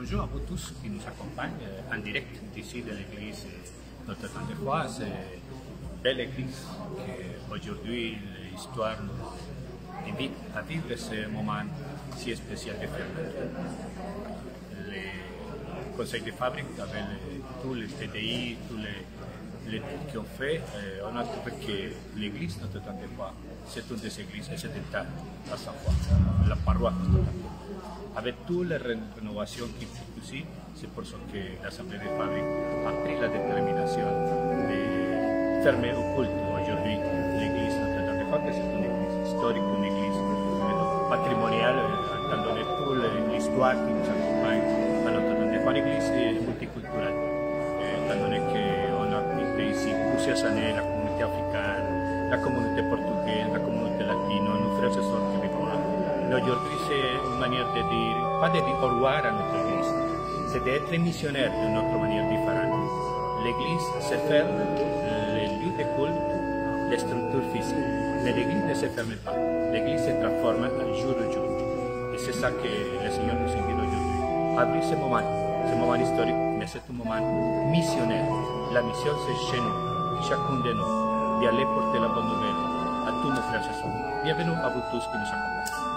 Bonjour à vous tous qui nous accompagnent en direct d'ici de l'église Notre-Dame-des-Foix. Belle église qu'aujourd'hui l'histoire nous invite à vivre ce moment si spécial de fermeture. Le conseil de fabrique avec tous les TDI, tous les trucs qu'ils ont fait, on a trouvé que l'église Notre-Dame-des-Foix, c'est une des églises et c'est l'État à sa foi, la paroisse Notre-Dame-des-Foix. Avec toutes les rénovations qui sont possibles, c'est pour ça que l'Assemblée des fabriques a pris la détermination de fermer au culte aujourd'hui l'église Notre-Dame-des-Foix, que c'est une église historique, une église patrimoniale, étant donné toute l'histoire qui nous accompagne à Notre-Dame-des-Foix, une église multiculturelle, étant donné qu'on a quitté ici plusieurs années la communauté africaine, la communauté portugaise, la communauté latine, nos frères et sœurs qui vivent là. Aujourd'hui, c'est une manière de dire, pas de dire au revoir à notre église, c'est d'être missionnaire d'une autre manière différente. L'église se ferme, les lieux de culte, les structures physiques. Mais l'église ne se ferme pas. L'église se transforme jour au jour. Et c'est ça que le Seigneur nous invite aujourd'hui. À vivre ce moment historique, mais c'est un moment missionnaire. La mission, c'est chez nous, chacun de nous, d'aller porter la bonne nouvelle à tous nos frères et sœurs. Bienvenue à vous tous qui nous accompagnent.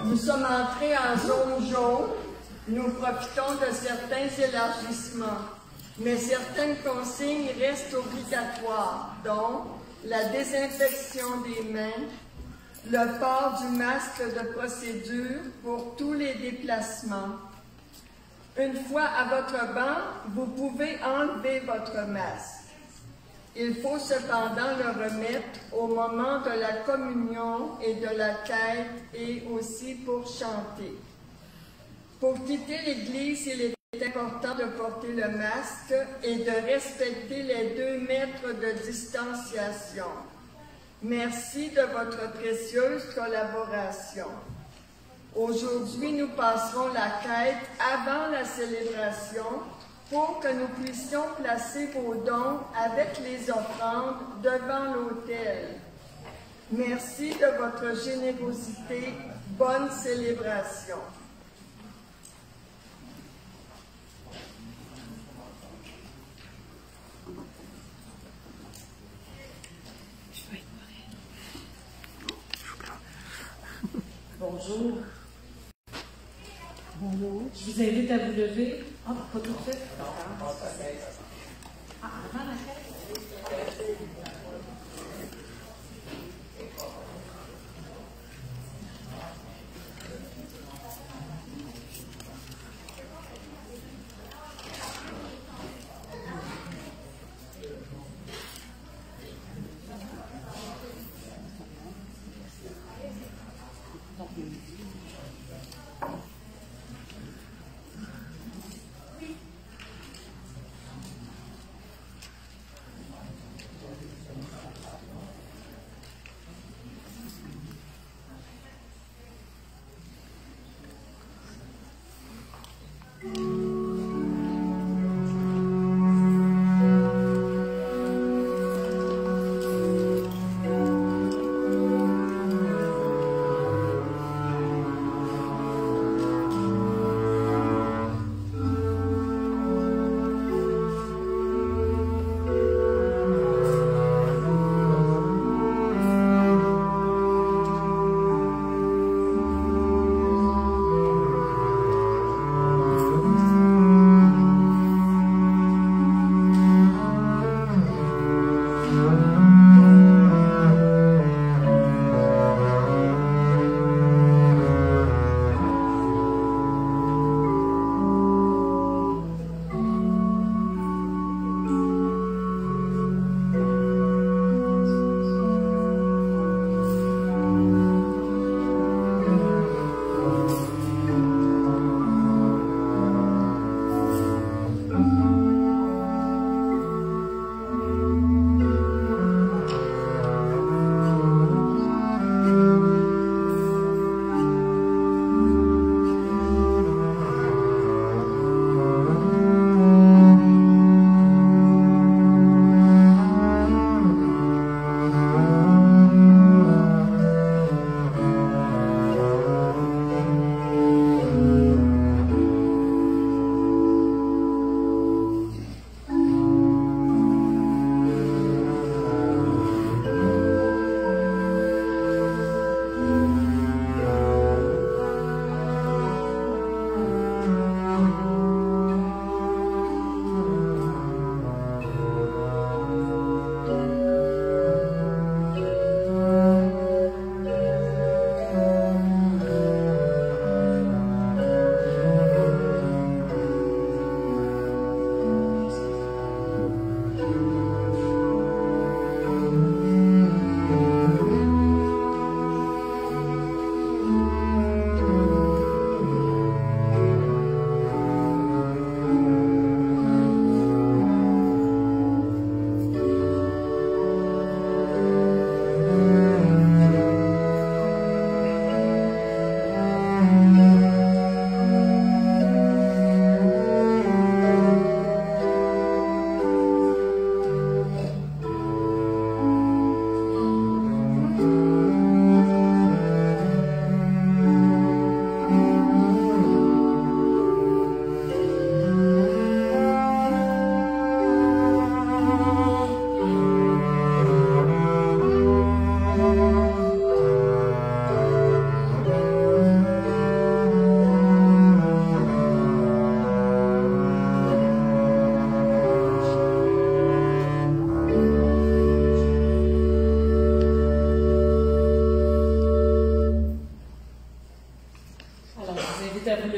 Nous sommes entrés en zone jaune. Nous profitons de certains élargissements, mais certaines consignes restent obligatoires, dont la désinfection des mains, le port du masque de procédure pour tous les déplacements. Une fois à votre banc, vous pouvez enlever votre masque. Il faut cependant le remettre au moment de la communion et de la quête et aussi pour chanter. Pour quitter l'Église, il est important de porter le masque et de respecter les 2 mètres de distanciation. Merci de votre précieuse collaboration. Aujourd'hui, nous passerons la quête avant la célébration pour que nous puissions placer vos dons avec les offrandes devant l'autel. Merci de votre générosité. Bonne célébration. Bonjour. Bonjour. Je vous invite à vous lever. Ah, pas tout de suite. Ah, avant la fête.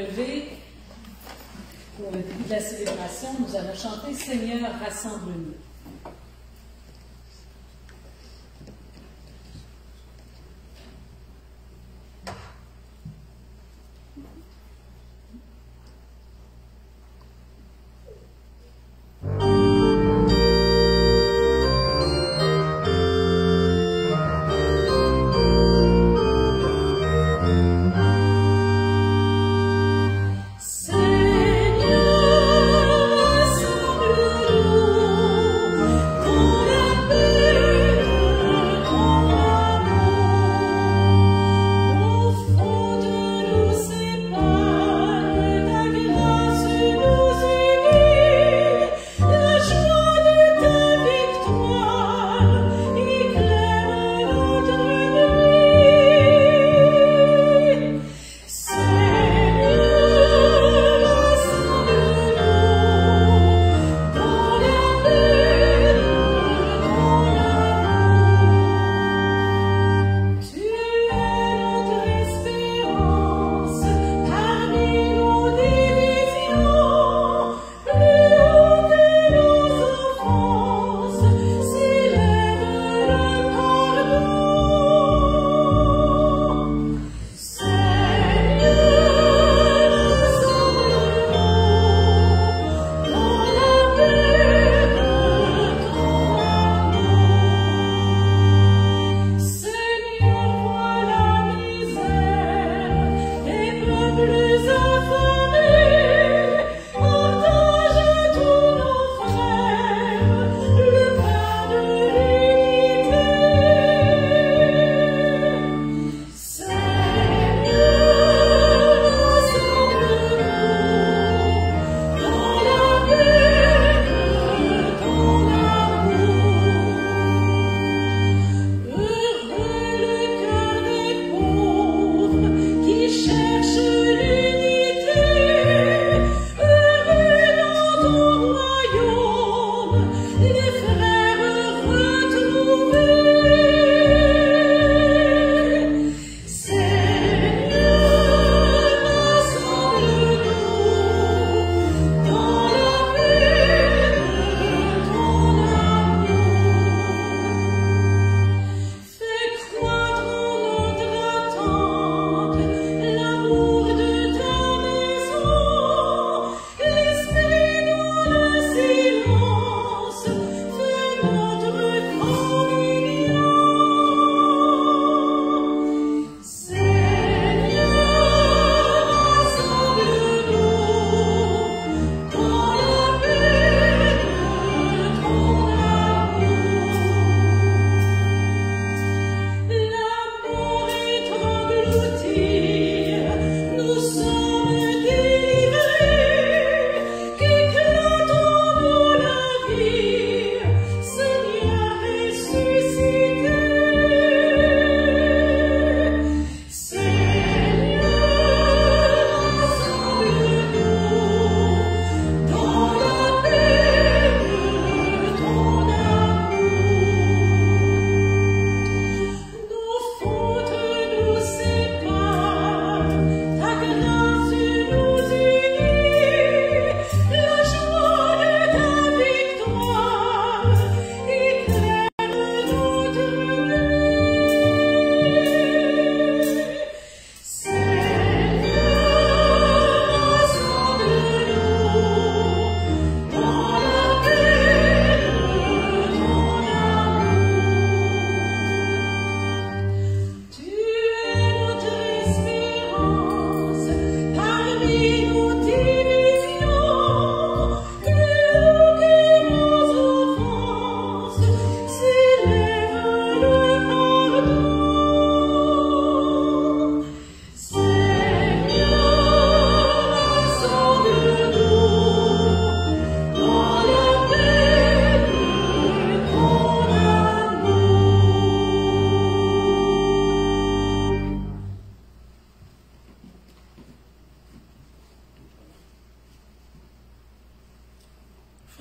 lever. Pour le début de la célébration, nous allons chanter « Seigneur, rassemble-nous ».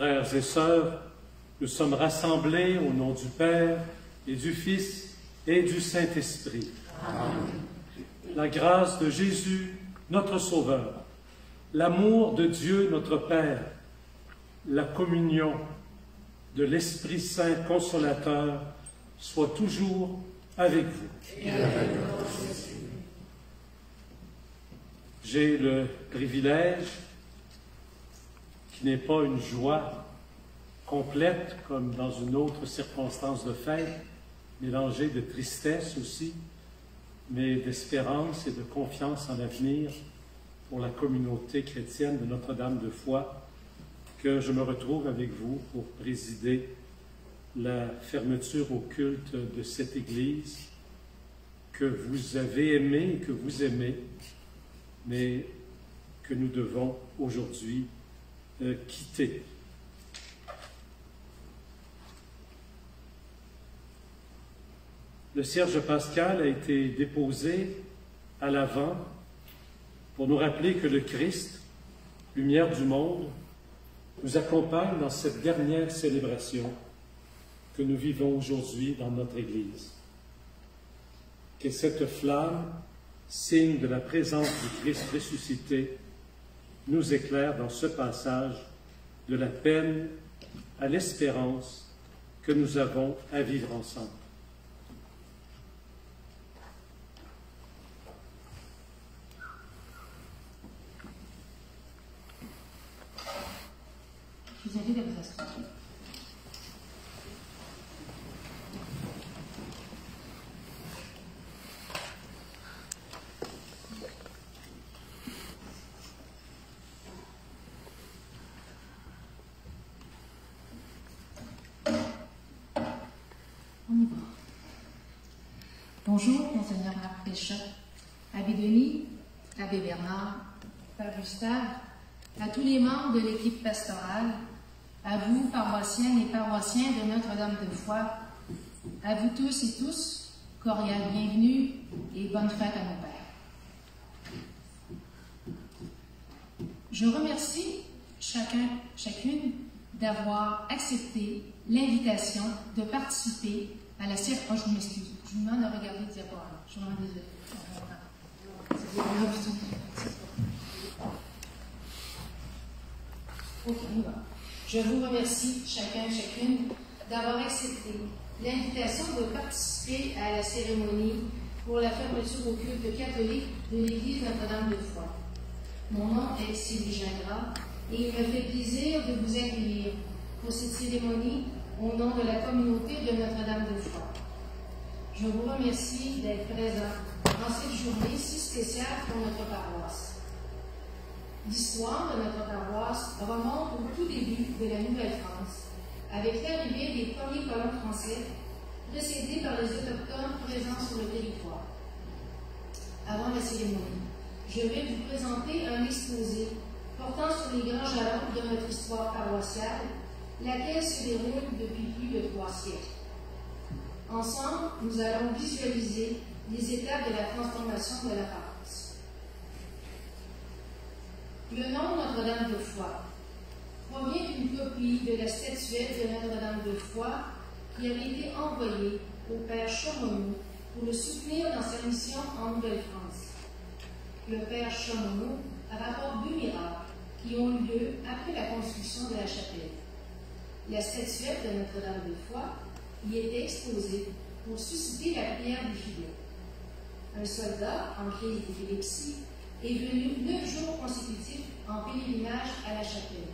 Frères et sœurs, nous sommes rassemblés au nom du Père et du Fils et du Saint-Esprit. La grâce de Jésus, notre Sauveur, l'amour de Dieu notre Père, la communion de l'Esprit Saint consolateur soit toujours avec vous. J'ai le privilège, qui n'est pas une joie complète comme dans une autre circonstance de fête, mélangée de tristesse aussi, mais d'espérance et de confiance en l'avenir pour la communauté chrétienne de Notre-Dame de Foix, que je me retrouve avec vous pour présider la fermeture au culte de cette Église que vous avez aimée et que vous aimez, mais que nous devons aujourd'hui quitter. Le cierge pascal a été déposé à l'avant pour nous rappeler que le Christ, lumière du monde, nous accompagne dans cette dernière célébration que nous vivons aujourd'hui dans notre Église. Que cette flamme, signe de la présence du Christ ressuscité, nous éclaire dans ce passage de la peine à l'espérance que nous avons à vivre ensemble. Je vous invite à vous asseoir. On y va. Bonjour, Monseigneur Marc Péchat, Abbé Denis, Abbé Bernard, Père Gustave, à tous les membres de l'équipe pastorale, à vous, paroissiennes et paroissiens de Notre-Dame de Foix, à vous tous et tous, cordial bienvenue et bonne fête à nos pères. Je remercie chacune d'avoir accepté l'invitation de participer à la célébration. Oh, je m'excuse, je vous demande de regarder le diaporama. Je suis vraiment désolée. Ok, on y va. Je vous remercie chacune d'avoir accepté l'invitation de participer à la cérémonie pour la fermeture au culte catholique de l'église Notre-Dame de Foix. Mon nom est Sylvie Gingras et il me fait plaisir de vous accueillir pour cette cérémonie au nom de la communauté de Notre-Dame de Foix. Je vous remercie d'être présent dans cette journée si spéciale pour notre paroisse. L'histoire de notre paroisse remonte au tout début de la Nouvelle-France, avec l'arrivée des premiers colons français, précédés par les autochtones présents sur le territoire. Avant la cérémonie, je vais vous présenter un exposé portant sur les grands jalons de notre histoire paroissiale, laquelle se déroule depuis plus de 3 siècles. Ensemble, nous allons visualiser les étapes de la transformation de la paroisse. Le nom Notre-Dame de Foix provient d'une copie de la statuette de Notre-Dame de Foix qui avait été envoyée au Père Chaumont pour le soutenir dans sa mission en Nouvelle-France. Le Père Chaumont rapporte 2 miracles qui ont eu lieu après la construction de la chapelle. La statuette de Notre-Dame de Foix y était exposée pour susciter la prière des fidèles. Un soldat en crise d'épilepsie est venu 9 jours consécutifs en pèlerinage à la chapelle.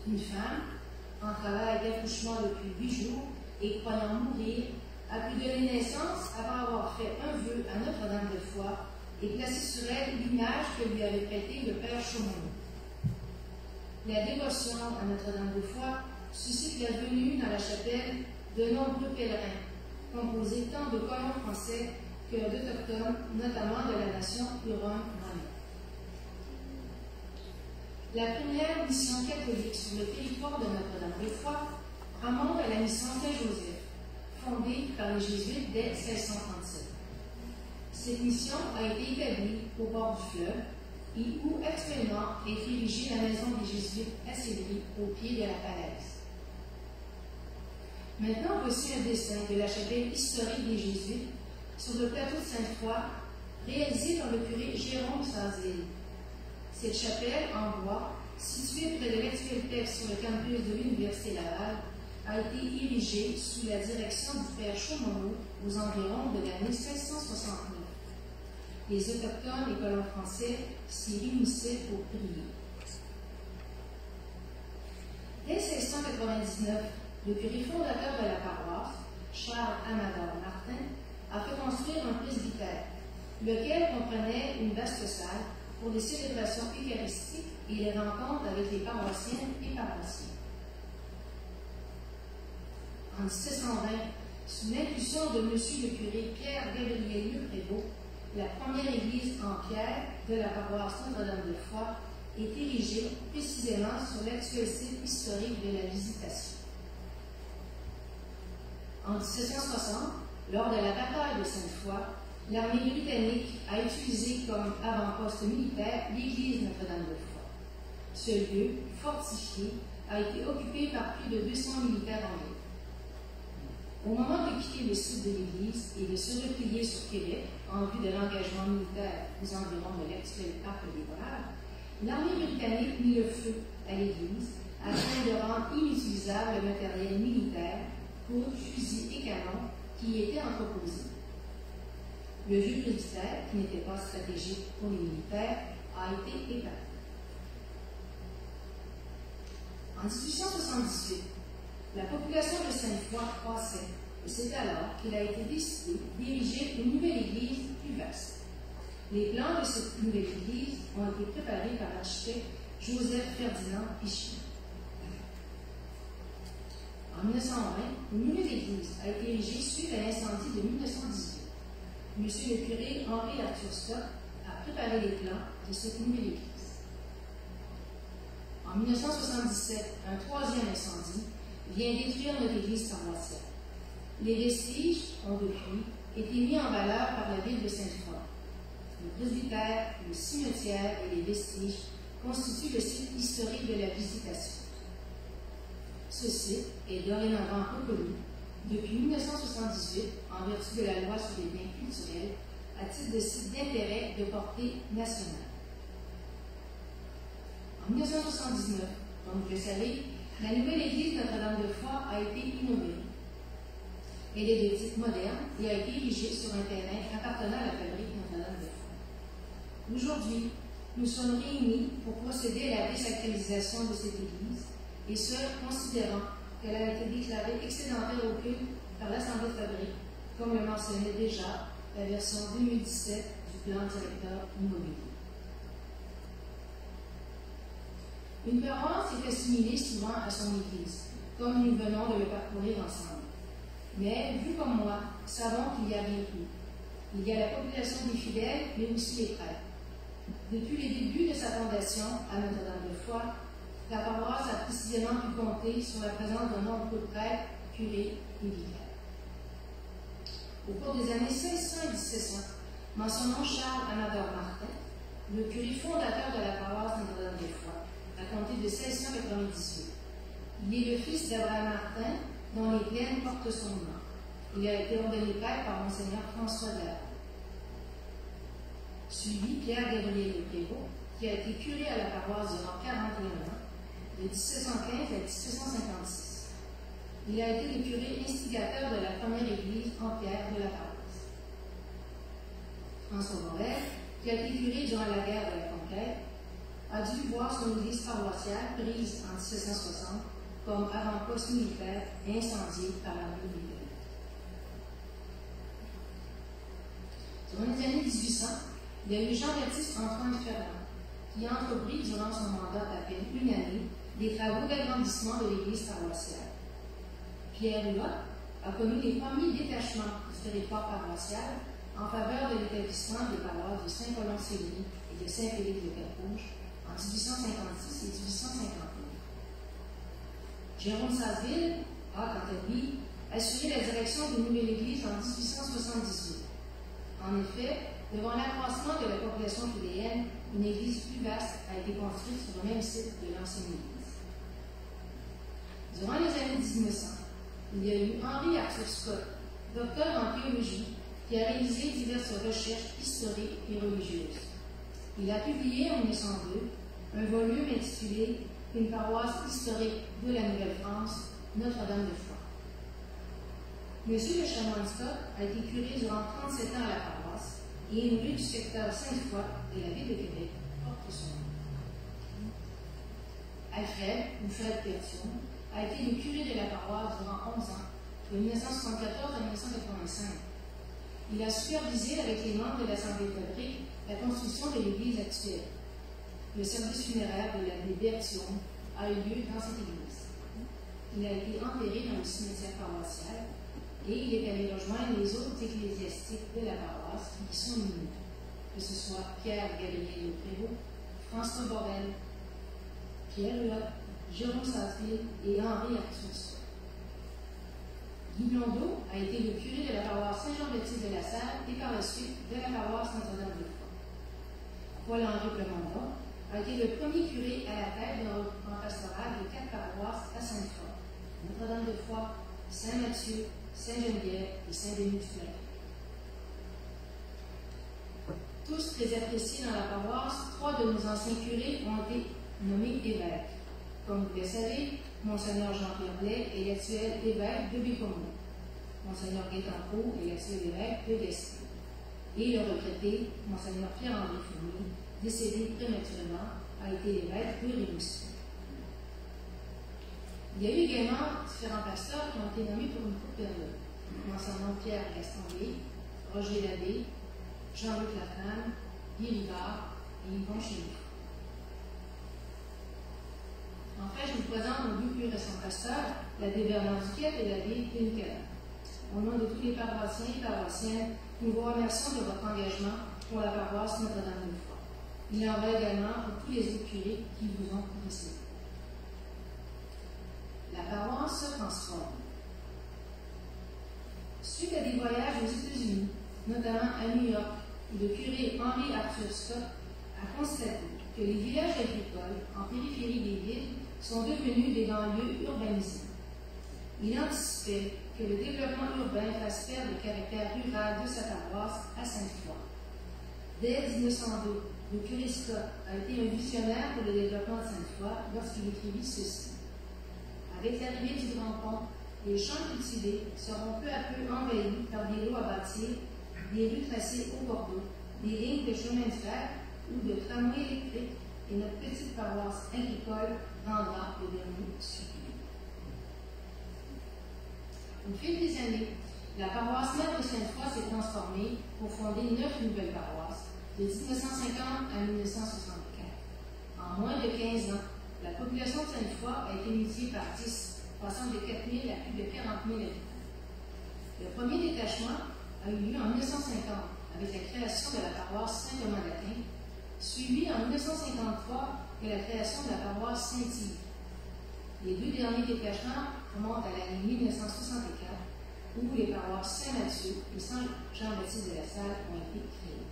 Une femme, en travail d'accouchement depuis 8 jours et croyant mourir, a pu donner naissance après avoir fait un vœu à Notre-Dame de Foix et placé sur elle l'image que lui avait prêtée le Père Chaumont. La dévotion à Notre-Dame de Foix suscite la venue dans la chapelle de nombreux pèlerins, composés tant de colons français que d'autochtones, notamment de la nation Huron-Wendat. La première mission catholique sur le territoire de Notre-Dame de Foix remonte à la mission Saint-Joseph, fondée par les Jésuites dès 1637. Cette mission a été établie au bord du fleuve et où actuellement est érigée la maison des Jésuites à Sillery, au pied de la falaise. Maintenant, voici un dessin de la chapelle historique des Jésuites sur le plateau de Sainte-Foy, réalisé par le curé Jérôme Sanzil. Cette chapelle en bois, située près de l'actuel texte sur le campus de l'Université Laval, a été érigée sous la direction du père Chaumonot aux environs de l'année 1669. Les Autochtones et colons français s'y réunissaient pour prier. Dès 1699, le curé fondateur de la paroisse, Charles Amador Martin, a fait construire un presbytère, lequel comprenait une vaste salle pour les célébrations eucharistiques et les rencontres avec les paroissiennes et paroissiens. En 1720, sous l'impulsion de M. le curé Pierre-Gabriel Leprévost, la première église en pierre de la paroisse Notre-Dame-de-Foix est érigée précisément sur l'actuel site historique de la Visitation. En 1760, lors de la bataille de Sainte-Foy, l'armée britannique a utilisé comme avant-poste militaire l'église Notre-Dame-de-Foix. Ce lieu, fortifié, a été occupé par plus de 200 militaires anglais. Au moment de quitter le site de l'église et de se replier sur Québec en vue de l'engagement militaire aux environs de l'actuel parc des Braves, l'armée britannique mit le feu à l'église afin de rendre inutilisable le matériel militaire, pour fusils et canons qui y étaient entreposés. Le vieux presbytère, qui n'était pas stratégique pour les militaires, a été évacué. En 1878, la population de Sainte-Foy croissait et c'est alors qu'il a été décidé d'ériger une nouvelle église plus vaste. Les plans de cette nouvelle église ont été préparés par l'architecte Joseph Ferdinand Pichon. En 1920, une nouvelle église a été érigée suite à l'incendie de 1918. Monsieur le curé Henri Arthur Scott a préparé les plans de cette nouvelle église. En 1977, un troisième incendie vient détruire notre église paroissiale. Les vestiges ont depuis été mis en valeur par la ville de Sainte-Foy. Le presbytère, le cimetière et les vestiges constituent le site historique de la Visitation. Ce site est dorénavant reconnu depuis 1978 en vertu de la loi sur les biens culturels à titre de site d'intérêt de portée nationale. En 1979, comme vous le savez, la nouvelle église Notre-Dame-de-Foix a été inaugurée. Elle est de type moderne et a été érigée sur un terrain appartenant à la fabrique Notre-Dame-de-Foix. Aujourd'hui, nous sommes réunis pour procéder à la désacralisation de cette église, et ce, considérant qu'elle a été déclarée excédentaire au culte par l'Assemblée de fabrique, comme le mentionnait déjà la version 2017 du plan directeur immobilier. Une paroisse est assimilée souvent à son église, comme nous venons de le parcourir ensemble. Mais, vu comme moi, savons qu'il y a bien plus. Il y a la population des fidèles, mais aussi les prêtres. Depuis les débuts de sa fondation à Notre-Dame-de-Foix, la paroisse a précisément pu compter sur la présence de nombreux prêtres, curés et vicaires. Au cours des années 1600 et 1700, mentionnons Charles Amador Martin, le curé fondateur de la paroisse Notre-Dame-de-Foix, à compter de 1698. Il est le fils d'Abraham Martin, dont les plaines portent son nom. Il a été ordonné prêtre par Monseigneur François Dallaire. Suivi Pierre-Gabriel Leprévost, qui a été curé à la paroisse durant 41 ans, de 1715 à 1756. Il a été le curé instigateur de la première église en pierre de la paroisse. François Morel, qui a été curé durant la guerre de la Conquête, a dû voir son église paroissiale prise en 1760 comme avant-poste militaire et incendiée par l'armée britannique. Durant les années 1800, il y a eu Jean-Baptiste Antoine Ferrand, qui a entrepris durant son mandat d'à peine une année des travaux d'agrandissement de l'église paroissiale. Pierre Hulot a connu les premiers détachements du territoire paroissial en faveur de l'établissement des paroisses de Saint-Colomb-Sévry et de Saint-Félix-de-Cap-Rouge en 1856 et 1859. Jérôme Sasseville a, quant à lui, assuré la direction d'une nouvelle église en 1878. En effet, devant l'accroissement de la population fidéenne, une église plus vaste a été construite sur le même site de l'ancienne église. Durant les années 1900, il y a eu Henri Arthur Scott, docteur en théologie, qui a réalisé diverses recherches historiques et religieuses. Il a publié en 1902 un volume intitulé « Une paroisse historique de la Nouvelle-France, Notre-Dame de Foix ». Monsieur le chanoine Scott a été curé durant 37 ans à la paroisse et une rue du secteur Sainte-Foy de la ville de Québec porte son nom. Alfred, ou Fred Pertion, a été le curé de la paroisse durant 11 ans, de 1974 à 1985. Il a supervisé avec les membres de l'Assemblée catholique la construction de l'église actuelle. Le service funéraire de l'abbé Bertion a eu lieu dans cette église. Il a été enterré dans le cimetière paroissial et il est allé rejoindre les autres ecclésiastiques de la paroisse qui sont unis, que ce soit Pierre-Gabriel Prévost, François Borel, Pierre Huot, Jérôme Saint-Ville et Henri Arthur Scott. Guy Blondeau a été le curé de la paroisse Saint-Jean-Baptiste de la Salle et par la suite de la paroisse Notre-Dame de Foix. Paul-Henri Plamondon a été le premier curé à la tête d'un regroupement pastoral de 4 paroisses à Sainte-Foy, Notre-Dame de Foix, Saint-Mathieu, Saint-Geneviève et Saint-Denis-du-Flac. Tous très appréciés dans la paroisse, 3 de nos anciens curés ont été nommés évêques. Comme vous le savez, Monseigneur Jean-Pierre Blais est l'actuel évêque de Bécomo. Monseigneur Guétancourt est l'actuel évêque de Gaspé. Et le retraité, Monseigneur Pierre-André Fournier, décédé prématurément, a été l'évêque de Rimouski. Il y a eu également différents pasteurs qui ont été nommés pour une courte période. Monseigneur Pierre Gastonguay, Roger Labbé, Jean-Luc Laflamme, Guy Rivard et Yvon Chénier. En fait, je vous présente nos 2 plus récents pasteurs, l'abbé Bernard Duquette et l'abbé Nicolas. Au nom de tous les paroissiens et paroissiennes, nous vous remercions de votre engagement pour la paroisse Notre-Dame de Foix. Il en va également pour tous les autres curés qui vous ont précédés. La paroisse se transforme. Suite à des voyages aux États-Unis, notamment à New York, où le curé Henri Arthur Scott a constaté que les villages agricoles en périphérie des villes sont devenus des banlieues urbanisées. Il anticipait que le développement urbain fasse perdre le caractère rural de sa paroisse à Sainte-Foy. Dès 1902, le curé Scott a été un visionnaire pour le développement de Sainte-Foy lorsqu'il écrivit ceci. Avec l'arrivée du Grand Pont, les champs cultivés seront peu à peu envahis par des lots à bâtir, des rues tracées au cordeau, des lignes de chemin de fer ou de tramways électriques, et notre petite paroisse agricole rendra le dernier supplément. Au fil des années, la paroisse mère de Sainte-Foy s'est transformée pour fonder 9 nouvelles paroisses, de 1950 à 1964. En moins de 15 ans, la population de Sainte-Foy a été multipliée par 10, passant de 4 000 à plus de 40 000 habitants. Le premier détachement a eu lieu en 1950 avec la création de la paroisse Saint-Thomas-d'Aquin, suivi en 1953 de la création de la paroisse Saint-Yves. Les 2 derniers détachements remontent à l'année 1964, où les paroisses Saint-Mathieu et Saint-Jean-Baptiste de la Salle ont été créées.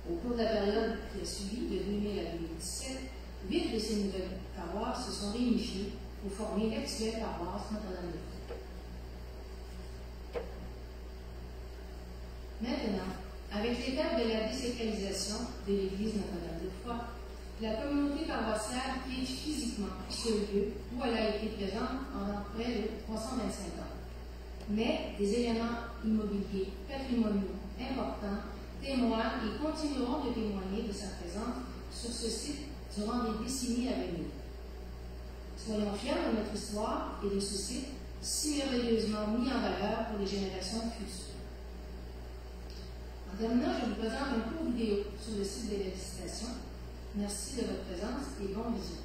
Au cours de la période qui a suivi, de 2000 à 2017, 8 de ces nouvelles paroisses se sont réunifiées pour former l'actuelle paroisse Notre-Dame de Foix. Maintenant, avec l'étape de la désacralisation de l'église Notre-Dame de Foix, la communauté paroissiale quitte physiquement ce lieu où elle a été présente pendant près de 325 ans. Mais des éléments immobiliers patrimoniaux importants témoignent et continueront de témoigner de sa présence sur ce site durant des décennies à venir. Soyons fiers de notre histoire et de ce site si merveilleusement mis en valeur pour les générations futures. En terminant, je vous présente un court vidéo sur le site de la visitation. Merci de votre présence et bon visionnage.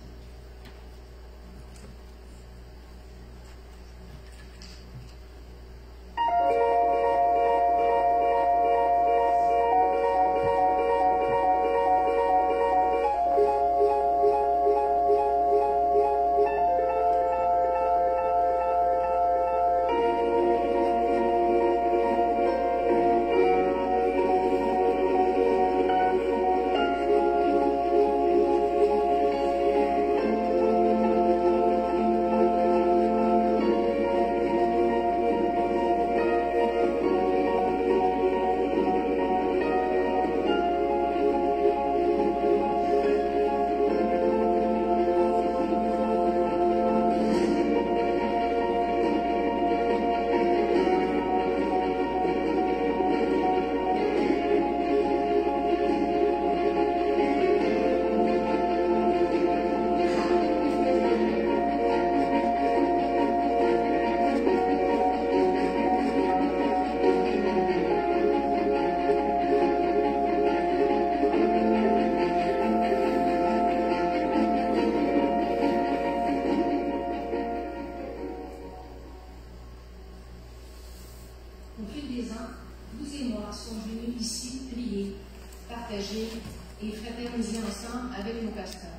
et fraterniser ensemble avec nos pasteurs.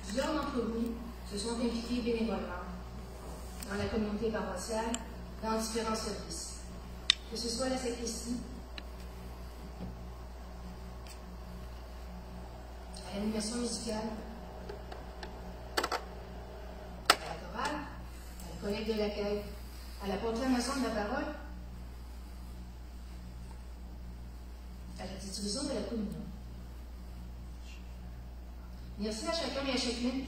Plusieurs d'entre vous se sont impliqués bénévolement dans la communauté paroissiale, dans différents services, que ce soit la sacristie, à l'animation musicale, à la chorale, à la collecte de l'accueil, à la proclamation de la parole, à la distribution de la communion. Merci à chacun et à chacune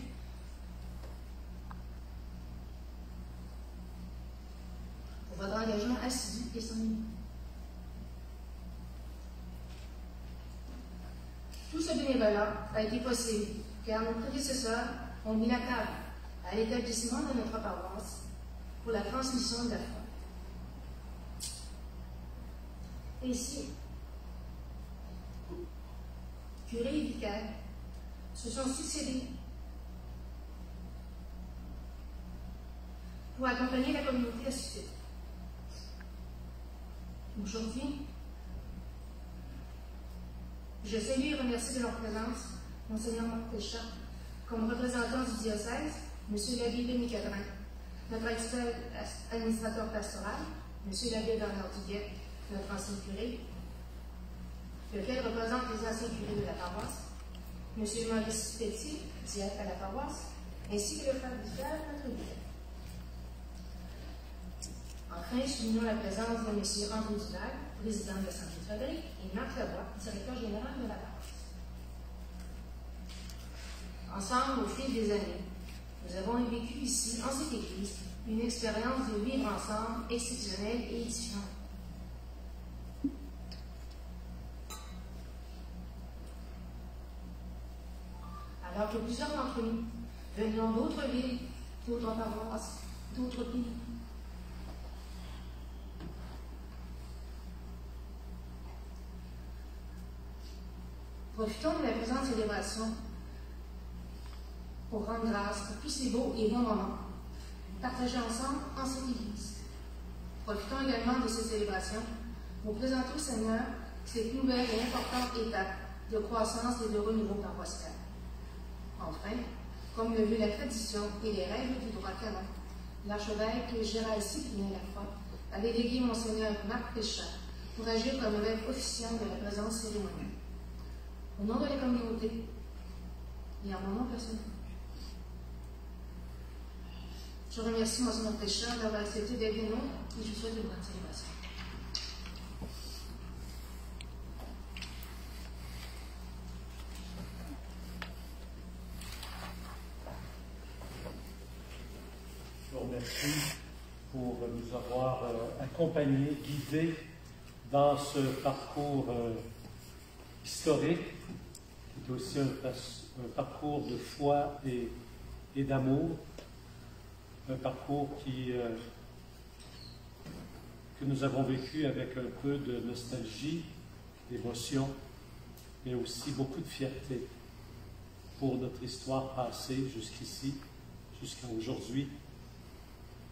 pour votre engagement assidu et sans limite. Tout ce bénévolat a été possible car nos prédécesseurs ont mis la table à l'établissement de notre paroisse pour la transmission de la foi. Ainsi, curés et vicaires se sont succédés pour accompagner la communauté à ce titre. Aujourd'hui, je salue et remercie de leur présence Monseigneur Marc Péchat, comme représentant du diocèse, M. l'abbé Denis Cadrin, notre expert administrateur pastoral, M. l'abbé Bernard Duguet, notre ancien curé, lequel représente les anciens curés de la paroisse, M. Maurice Petit, diacre à la paroisse, ainsi que le frère vicaire, notre vicaire. Enfin, soulignons la présence de M. André Duval, président de la Saint-Frédéric, et Marc Lavoie, directeur général de la paroisse. Ensemble, au fil des années, nous avons vécu ici, en cette église, une expérience de vivre ensemble exceptionnelle et édifiante. Alors que plusieurs d'entre nous venions d'autres villes, d'autres paroisses, d'autres pays, profitons de la présente célébration pour rendre grâce pour tous ces beaux et bons moments partagés ensemble en cette église. Profitons également de cette célébration pour présenter au Seigneur cette nouvelle et importante étape de croissance et de renouveau paroissial. Enfin, comme le veut la tradition et les règles du droit canon, l'archevêque Gérald Cyprien Lafroy a délégué Monseigneur Marc Péchat pour agir comme évêque officiel de la présente cérémonie. Au nom de la communauté et en mon nom personnel, je remercie Monseigneur Péchat d'avoir accepté d'être nous et je vous souhaite une bonne célébration. Je vous remercie pour nous avoir accompagnés, guidés dans ce parcours historique, qui est aussi un parcours de foi et d'amour, un parcours que nous avons vécu avec un peu de nostalgie, d'émotion, mais aussi beaucoup de fierté pour notre histoire passée jusqu'ici, jusqu'à aujourd'hui,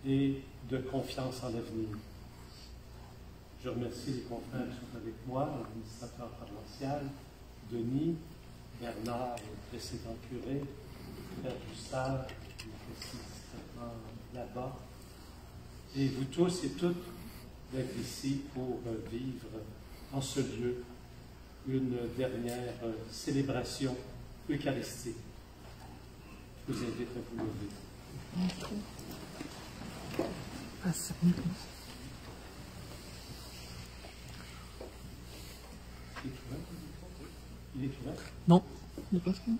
et de confiance en l'avenir. Je remercie les confrères qui sont avec moi, l'administrateur paroissial, Denis, Bernard, le précédent curé, Frère Gustave, qui est discrètement là-bas, et vous tous et toutes d'être ici pour vivre en ce lieu une dernière célébration eucharistique. Je vous invite à vous lever. Il est ouvert? Non, il n'est pas fini.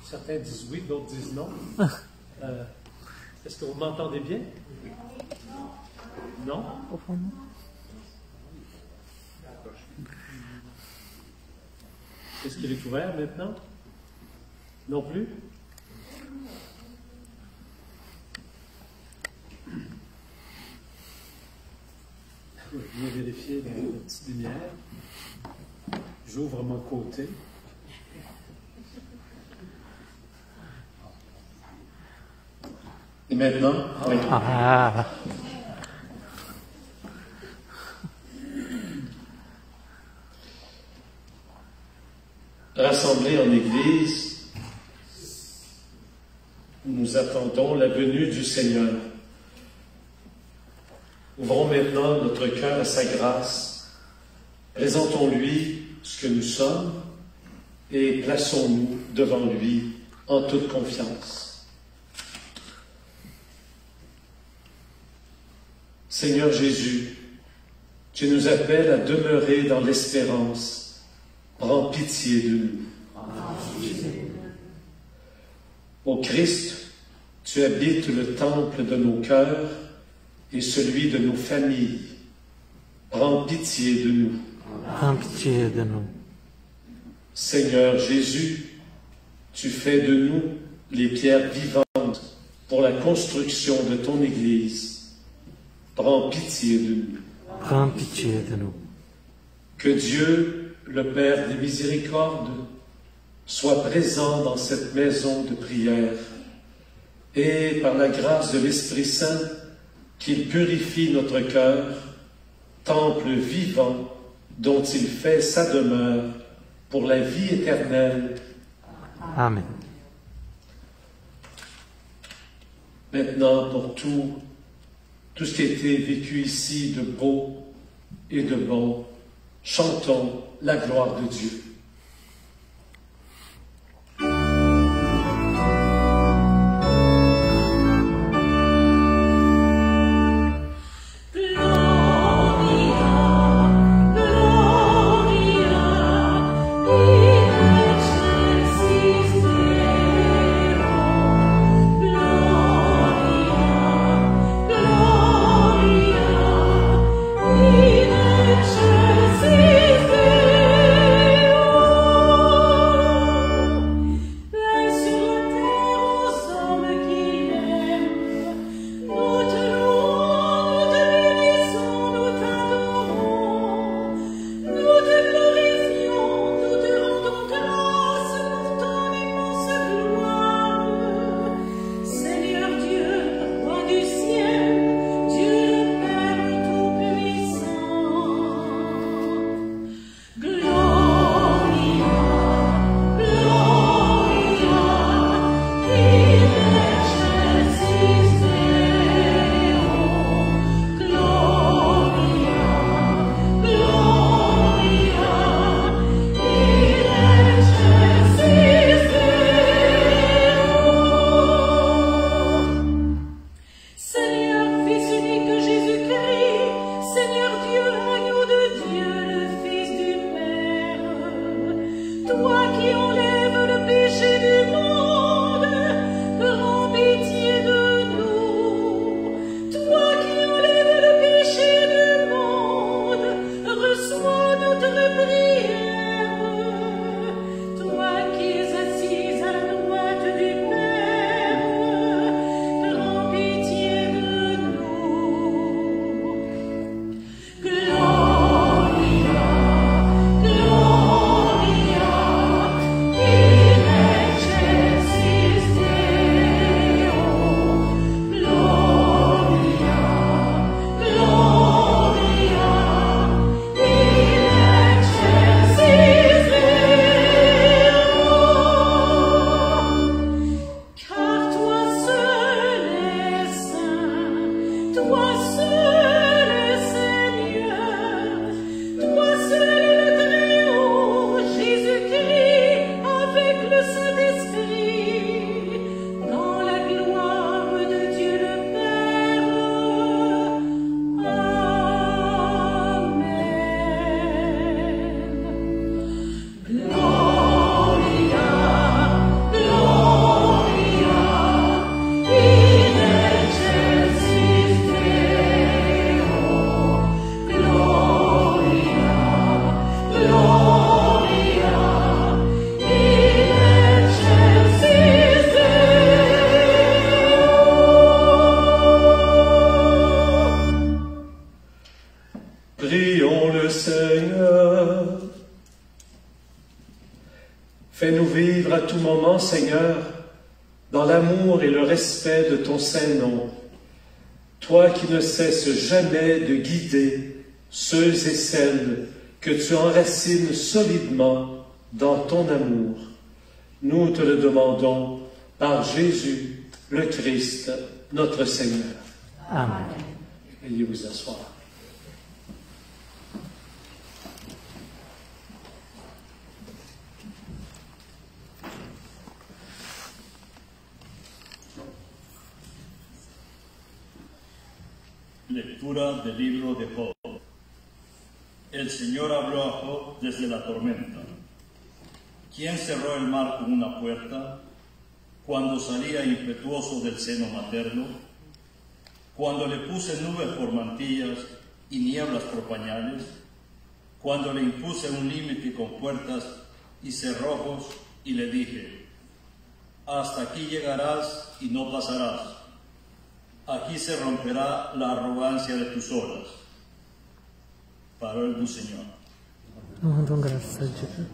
Certains disent oui, d'autres disent non. Est-ce que vous m'entendez bien? Non? Au fond, non. Est-ce qu'il est ouvert maintenant? Non plus? Je vais vérifier la petite lumière. J'ouvre mon côté. Et maintenant? Oui. Ah. rassemblés en Église, nous attendons la venue du Seigneur. Ouvrons maintenant notre cœur à sa grâce, présentons-lui ce que nous sommes et plaçons-nous devant lui en toute confiance. Seigneur Jésus, tu nous appelles à demeurer dans l'espérance. Prends pitié de nous. Ô Christ, tu habites le temple de nos cœurs et celui de nos familles. Prends pitié de nous. Prends pitié de nous. Seigneur Jésus, tu fais de nous les pierres vivantes pour la construction de ton Église. Prends pitié de nous. Prends pitié de nous. Que Dieu, le Père des miséricordes, soit présent dans cette maison de prière et par la grâce de l'Esprit Saint, qu'il purifie notre cœur, temple vivant dont il fait sa demeure pour la vie éternelle. Amen. Maintenant, pour tout ce qui a été vécu ici de beau et de bon, chantons la gloire de Dieu. Fais-nous vivre à tout moment, Seigneur, dans l'amour et le respect de ton saint nom. Toi qui ne cesses jamais de guider ceux et celles que tu enracines solidement dans ton amour. Nous te le demandons par Jésus, le Christ, notre Seigneur. Amen. Veuillez vous asseoir. Lectura del libro de Job. El Señor habló a Job desde la tormenta. ¿Quién cerró el mar con una puerta cuando salía impetuoso del seno materno? Cuando le puse nubes por mantillas y nieblas por pañales, cuando le impuse un límite con puertas y cerrojos y le dije, hasta aquí llegarás y no pasarás. Aquí se romperá la arrogancia de tus olas. Parole du Seigneur. Rendons grâce à Dieu.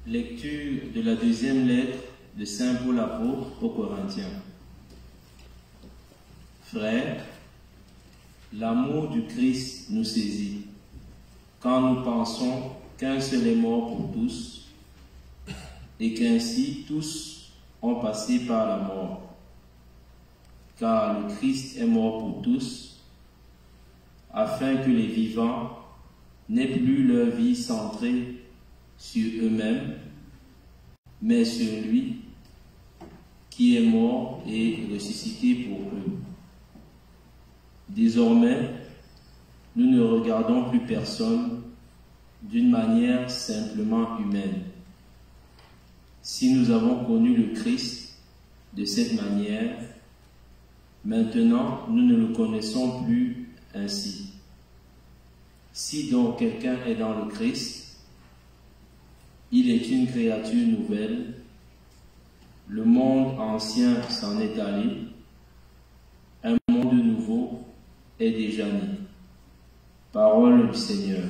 Lecture de la deuxième lettre de Saint Paul apôtre aux Corinthiens. Frères, l'amour du Christ nous saisit, quand nous pensons qu'un seul est mort pour tous, et qu'ainsi tous ont passé par la mort. Car le Christ est mort pour tous, afin que les vivants n'aient plus leur vie centrée sur eux-mêmes, mais sur lui qui est mort et ressuscité pour eux. Désormais, nous ne regardons plus personne d'une manière simplement humaine. Si nous avons connu le Christ de cette manière, maintenant nous ne le connaissons plus ainsi. Si donc quelqu'un est dans le Christ, il est une créature nouvelle. Le monde ancien s'en est allé, un monde nouveau est déjà né. Parole du Seigneur.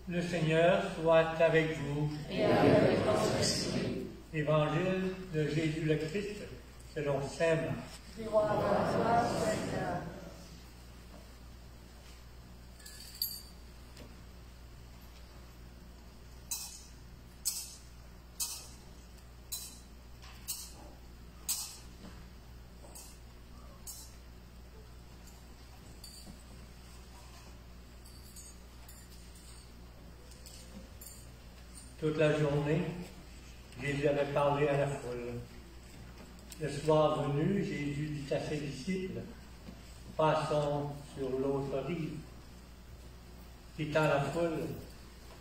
Le Seigneur soit avec vous. Et avec votre esprit. Évangile de Jésus le Christ, selon saint Marc. Gloire à toi, Seigneur. Toute la journée, Jésus avait parlé à la foule. Le soir venu, Jésus dit à ses disciples, « Passons sur l'autre rive. » Quittant la foule,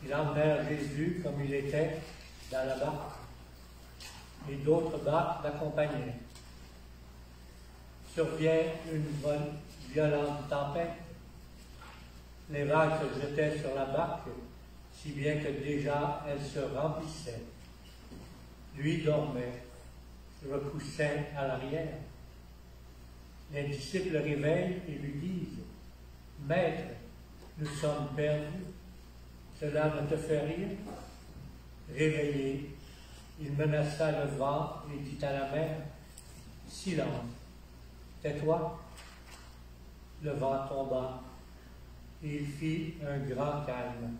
ils emmenèrent Jésus comme il était dans la barque, et d'autres barques l'accompagnaient. Survient une violente tempête. Les vagues se jetaient sur la barque, si bien que déjà elle se remplissait. Lui dormait, se repoussait à l'arrière. Les disciples le réveillent et lui disent, « Maître, nous sommes perdus. Cela ne te fait rire? » Réveillé, il menaça le vent et dit à la mer, « Silence, tais-toi. » Le vent tomba et il fit un grand calme.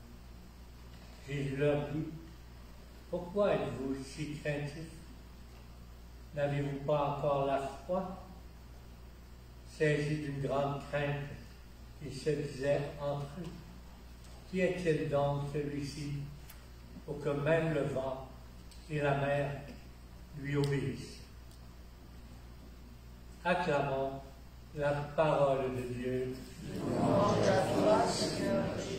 Jésus leur dit, « Pourquoi êtes-vous si craintifs? N'avez-vous pas encore la foi? » Saisis d'une grande crainte, ils se disaient entre eux, « Qui est-il donc celui-ci pour que même le vent et la mer lui obéissent? » Acclamons la parole de Dieu. Louange à toi, Seigneur Jésus.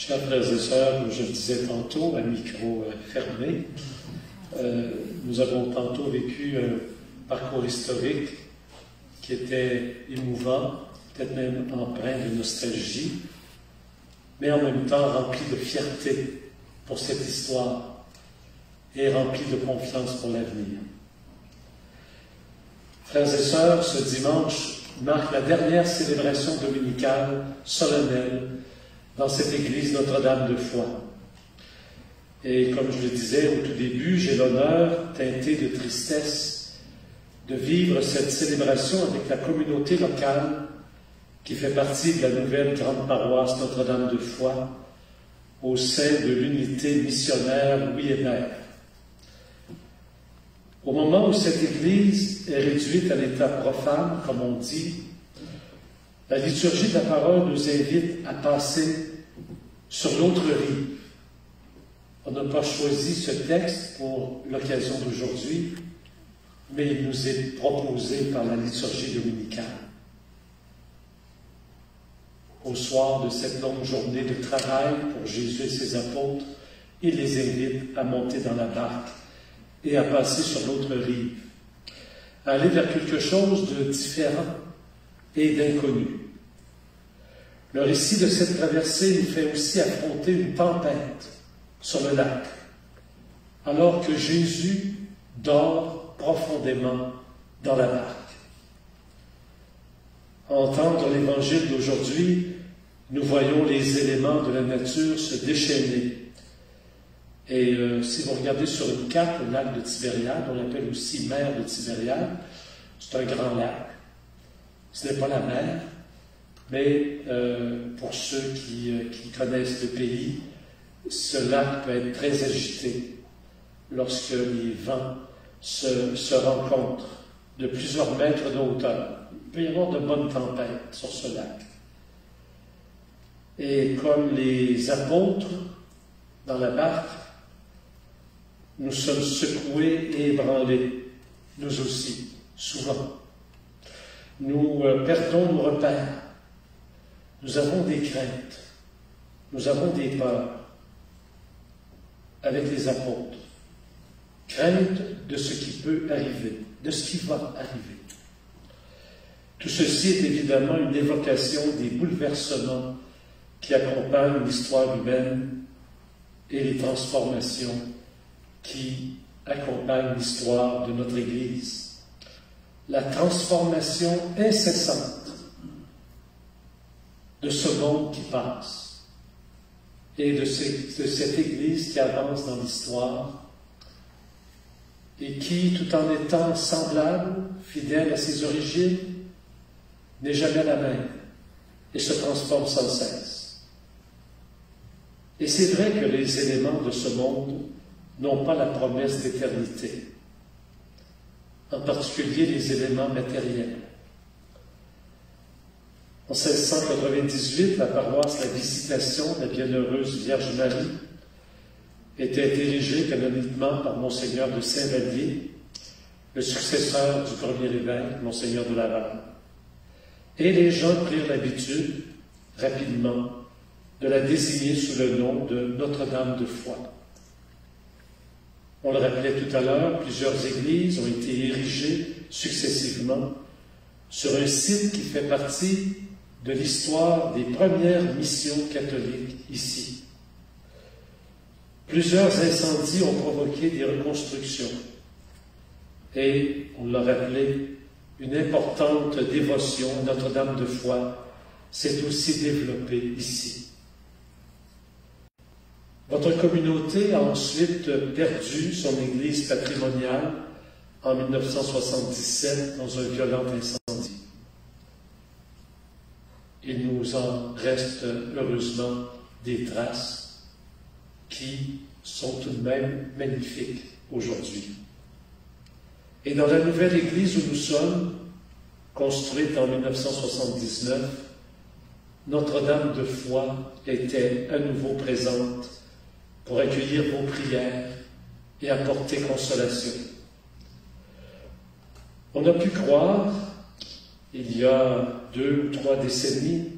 Chers frères et sœurs, comme je le disais tantôt, à micro fermé, nous avons tantôt vécu un parcours historique qui était émouvant, peut-être même empreint de nostalgie, mais en même temps rempli de fierté pour cette histoire et rempli de confiance pour l'avenir. Frères et sœurs, ce dimanche marque la dernière célébration dominicale solennelle dans cette église Notre-Dame de Foix. Et comme je le disais au tout début, j'ai l'honneur, teinté de tristesse, de vivre cette célébration avec la communauté locale qui fait partie de la nouvelle grande paroisse Notre-Dame de Foix au sein de l'unité missionnaire Louis Hébert. Au moment où cette église est réduite à l'état profane, comme on dit, la liturgie de la parole nous invite à passer sur l'autre rive. On n'a pas choisi ce texte pour l'occasion d'aujourd'hui, mais il nous est proposé par la liturgie dominicale. Au soir de cette longue journée de travail pour Jésus et ses apôtres, il les invite à monter dans la barque et à passer sur l'autre rive, à aller vers quelque chose de différent et d'inconnu. Le récit de cette traversée nous fait aussi affronter une tempête sur le lac, alors que Jésus dort profondément dans la barque. À entendre l'évangile d'aujourd'hui, nous voyons les éléments de la nature se déchaîner. Et si vous regardez sur une carte, le lac de Tibériade, on l'appelle aussi mer de Tibériade, c'est un grand lac. Ce n'est pas la mer, mais pour ceux qui connaissent le pays, ce lac peut être très agité lorsque les vents se rencontrent de plusieurs mètres de hauteur. Il peut y avoir de bonnes tempêtes sur ce lac. Et comme les apôtres dans la barque, nous sommes secoués et ébranlés, nous aussi, souvent. Nous perdons nos repères. Nous avons des craintes. Nous avons des peurs avec les apôtres. Crainte de ce qui peut arriver, de ce qui va arriver. Tout ceci est évidemment une évocation des bouleversements qui accompagnent l'histoire humaine et les transformations qui accompagnent l'histoire de notre Église. La transformation incessante de ce monde qui passe et de cette Église qui avance dans l'histoire et qui, tout en étant semblable, fidèle à ses origines, n'est jamais la même et se transforme sans cesse. Et c'est vrai que les éléments de ce monde n'ont pas la promesse d'éternité, en particulier les éléments matériels. En 1698, la paroisse La Visitation de la Bienheureuse Vierge Marie était érigée canoniquement par Monseigneur de Saint-Vallier, le successeur du premier évêque, Monseigneur de Laval. Et les gens prirent l'habitude, rapidement, de la désigner sous le nom de Notre-Dame de Foix. On le rappelait tout à l'heure, plusieurs églises ont été érigées successivement sur un site qui fait partie de l'histoire des premières missions catholiques ici. Plusieurs incendies ont provoqué des reconstructions et, on l'a rappelé, une importante dévotion, Notre-Dame de Foix, s'est aussi développée ici. Votre communauté a ensuite perdu son église patrimoniale en 1977 dans un violent incendie. Il nous en reste heureusement des traces qui sont tout de même magnifiques aujourd'hui. Et dans la nouvelle église où nous sommes, construite en 1979, Notre-Dame de Foix était à nouveau présente pour accueillir vos prières et apporter consolation. On a pu croire, il y a 2 ou 3 décennies,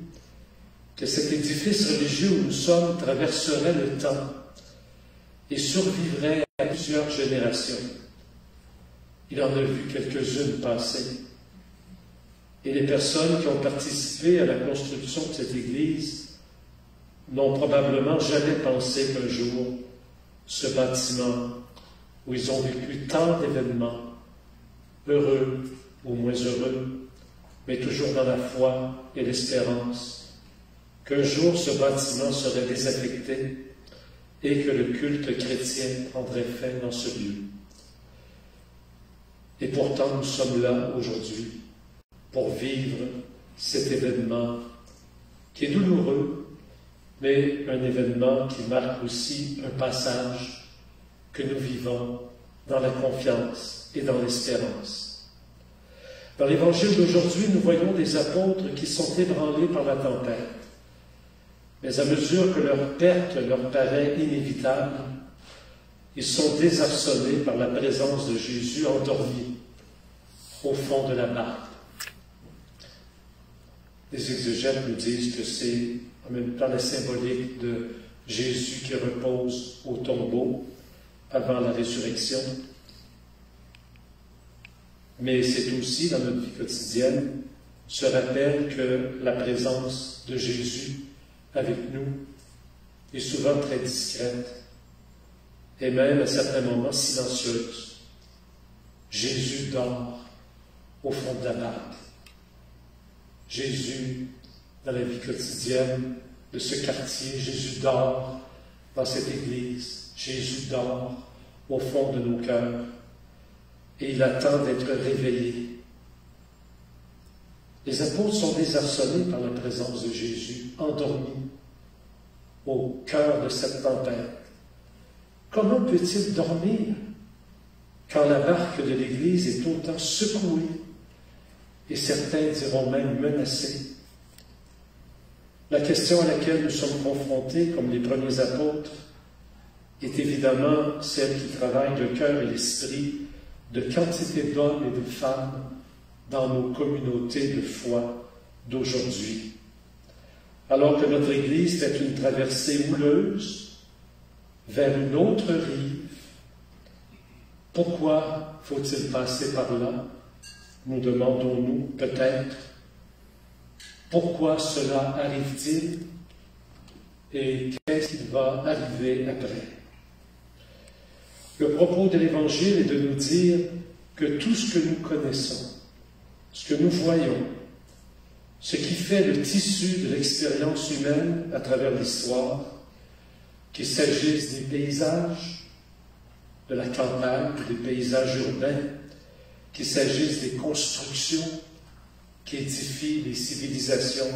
que cet édifice religieux où nous sommes traverserait le temps et survivrait à plusieurs générations. Il en a vu quelques-unes passer. Et les personnes qui ont participé à la construction de cette église n'ont probablement jamais pensé qu'un jour, ce bâtiment, où ils ont vécu tant d'événements, heureux ou moins heureux, mais toujours dans la foi et l'espérance, qu'un jour ce bâtiment serait désaffecté et que le culte chrétien prendrait fin dans ce lieu. Et pourtant, nous sommes là aujourd'hui pour vivre cet événement qui est douloureux, mais un événement qui marque aussi un passage que nous vivons dans la confiance et dans l'espérance. Dans l'évangile d'aujourd'hui, nous voyons des apôtres qui sont ébranlés par la tempête. Mais à mesure que leur perte leur paraît inévitable, ils sont désarçonnés par la présence de Jésus endormi au fond de la barque. Les exégètes nous disent que c'est en même temps la symbolique de Jésus qui repose au tombeau avant la résurrection. Mais c'est aussi, dans notre vie quotidienne, ce rappel que la présence de Jésus avec nous est souvent très discrète et même à certains moments silencieuse. Jésus dort au fond de la barque. Jésus, dans la vie quotidienne de ce quartier, Jésus dort dans cette église, Jésus dort au fond de nos cœurs et il attend d'être réveillé. Les apôtres sont désarçonnés par la présence de Jésus, endormis au cœur de cette tempête. Comment peut-il dormir quand la barque de l'Église est autant secouée et certains diront même menacés? La question à laquelle nous sommes confrontés, comme les premiers apôtres, est évidemment celle qui travaille le cœur et l'esprit de quantité d'hommes et de femmes dans nos communautés de foi d'aujourd'hui. Alors que notre Église fait une traversée houleuse vers une autre rive, pourquoi faut-il passer par là? Nous demandons-nous peut-être. Pourquoi cela arrive-t-il? Et qu'est-ce qui va arriver après? Le propos de l'Évangile est de nous dire que tout ce que nous connaissons, ce que nous voyons, ce qui fait le tissu de l'expérience humaine à travers l'histoire, qu'il s'agisse des paysages de la campagne, des paysages urbains, qu'il s'agisse des constructions qui édifient les civilisations,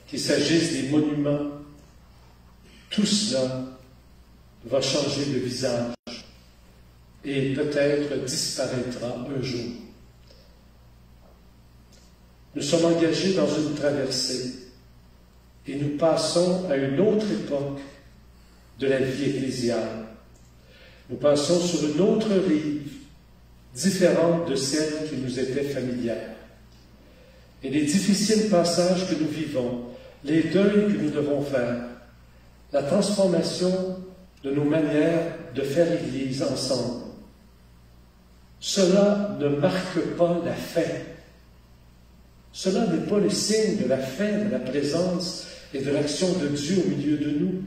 qu'il s'agisse des monuments, tout cela va changer de visage et peut-être disparaîtra un jour. Nous sommes engagés dans une traversée et nous passons à une autre époque de la vie ecclésiale. Nous passons sur une autre rive, différente de celle qui nous était familière. Et les difficiles passages que nous vivons, les deuils que nous devons faire, la transformation de nos manières de faire l'Église ensemble, cela ne marque pas la fin. Cela n'est pas le signe de la fin de la présence et de l'action de Dieu au milieu de nous,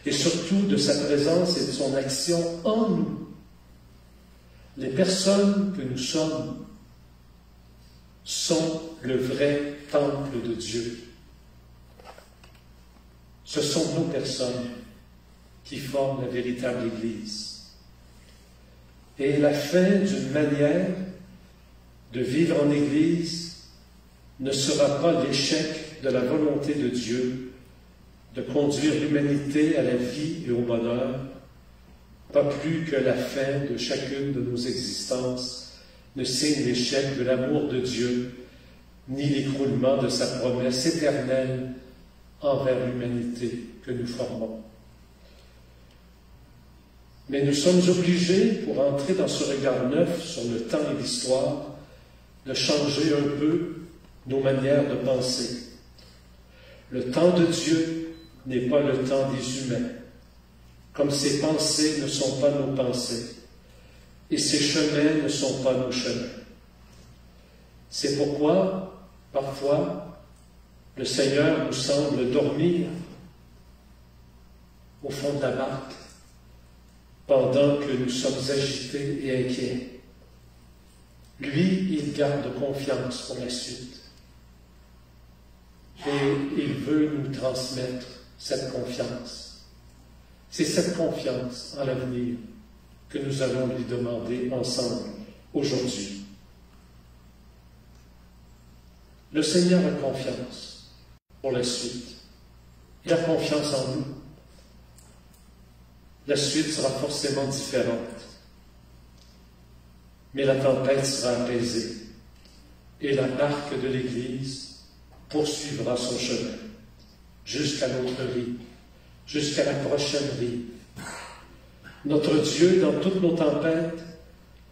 et surtout de sa présence et de son action en nous. Les personnes que nous sommes sont le vrai temple de Dieu. Ce sont nos personnes qui forment la véritable Église. Et la fin d'une manière de vivre en Église ne sera pas l'échec de la volonté de Dieu de conduire l'humanité à la vie et au bonheur, pas plus que la fin de chacune de nos existences ne signe l'échec de l'amour de Dieu, ni l'écroulement de sa promesse éternelle envers l'humanité que nous formons. Mais nous sommes obligés, pour entrer dans ce regard neuf sur le temps et l'histoire, de changer un peu nos manières de penser. Le temps de Dieu n'est pas le temps des humains, comme ses pensées ne sont pas nos pensées, et ses chemins ne sont pas nos chemins. C'est pourquoi, parfois, le Seigneur nous semble dormir au fond de la barque, pendant que nous sommes agités et inquiets. Lui, il garde confiance pour la suite. Et il veut nous transmettre cette confiance. C'est cette confiance en l'avenir que nous allons lui demander ensemble aujourd'hui. Le Seigneur a confiance pour la suite. Il a confiance en nous. La suite sera forcément différente. Mais la tempête sera apaisée et la barque de l'Église poursuivra son chemin jusqu'à notre rive, jusqu'à la prochaine rive. Notre Dieu, dans toutes nos tempêtes,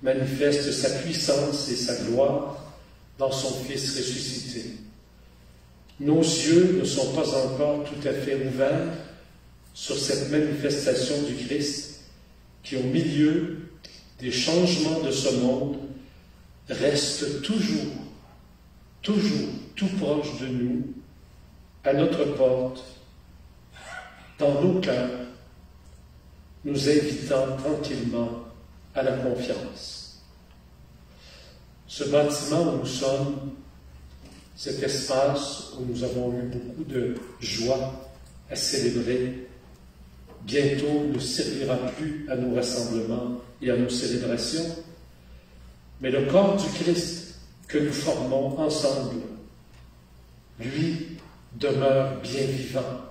manifeste sa puissance et sa gloire dans son Fils ressuscité. Nos yeux ne sont pas encore tout à fait ouverts sur cette manifestation du Christ qui, au milieu des changements de ce monde, reste toujours tout proche de nous, à notre porte, dans nos cœurs, nous invitant tranquillement à la confiance. Ce bâtiment où nous sommes, cet espace où nous avons eu beaucoup de joie à célébrer, bientôt ne servira plus à nos rassemblements et à nos célébrations, mais le corps du Christ que nous formons ensemble, lui, demeure bien vivant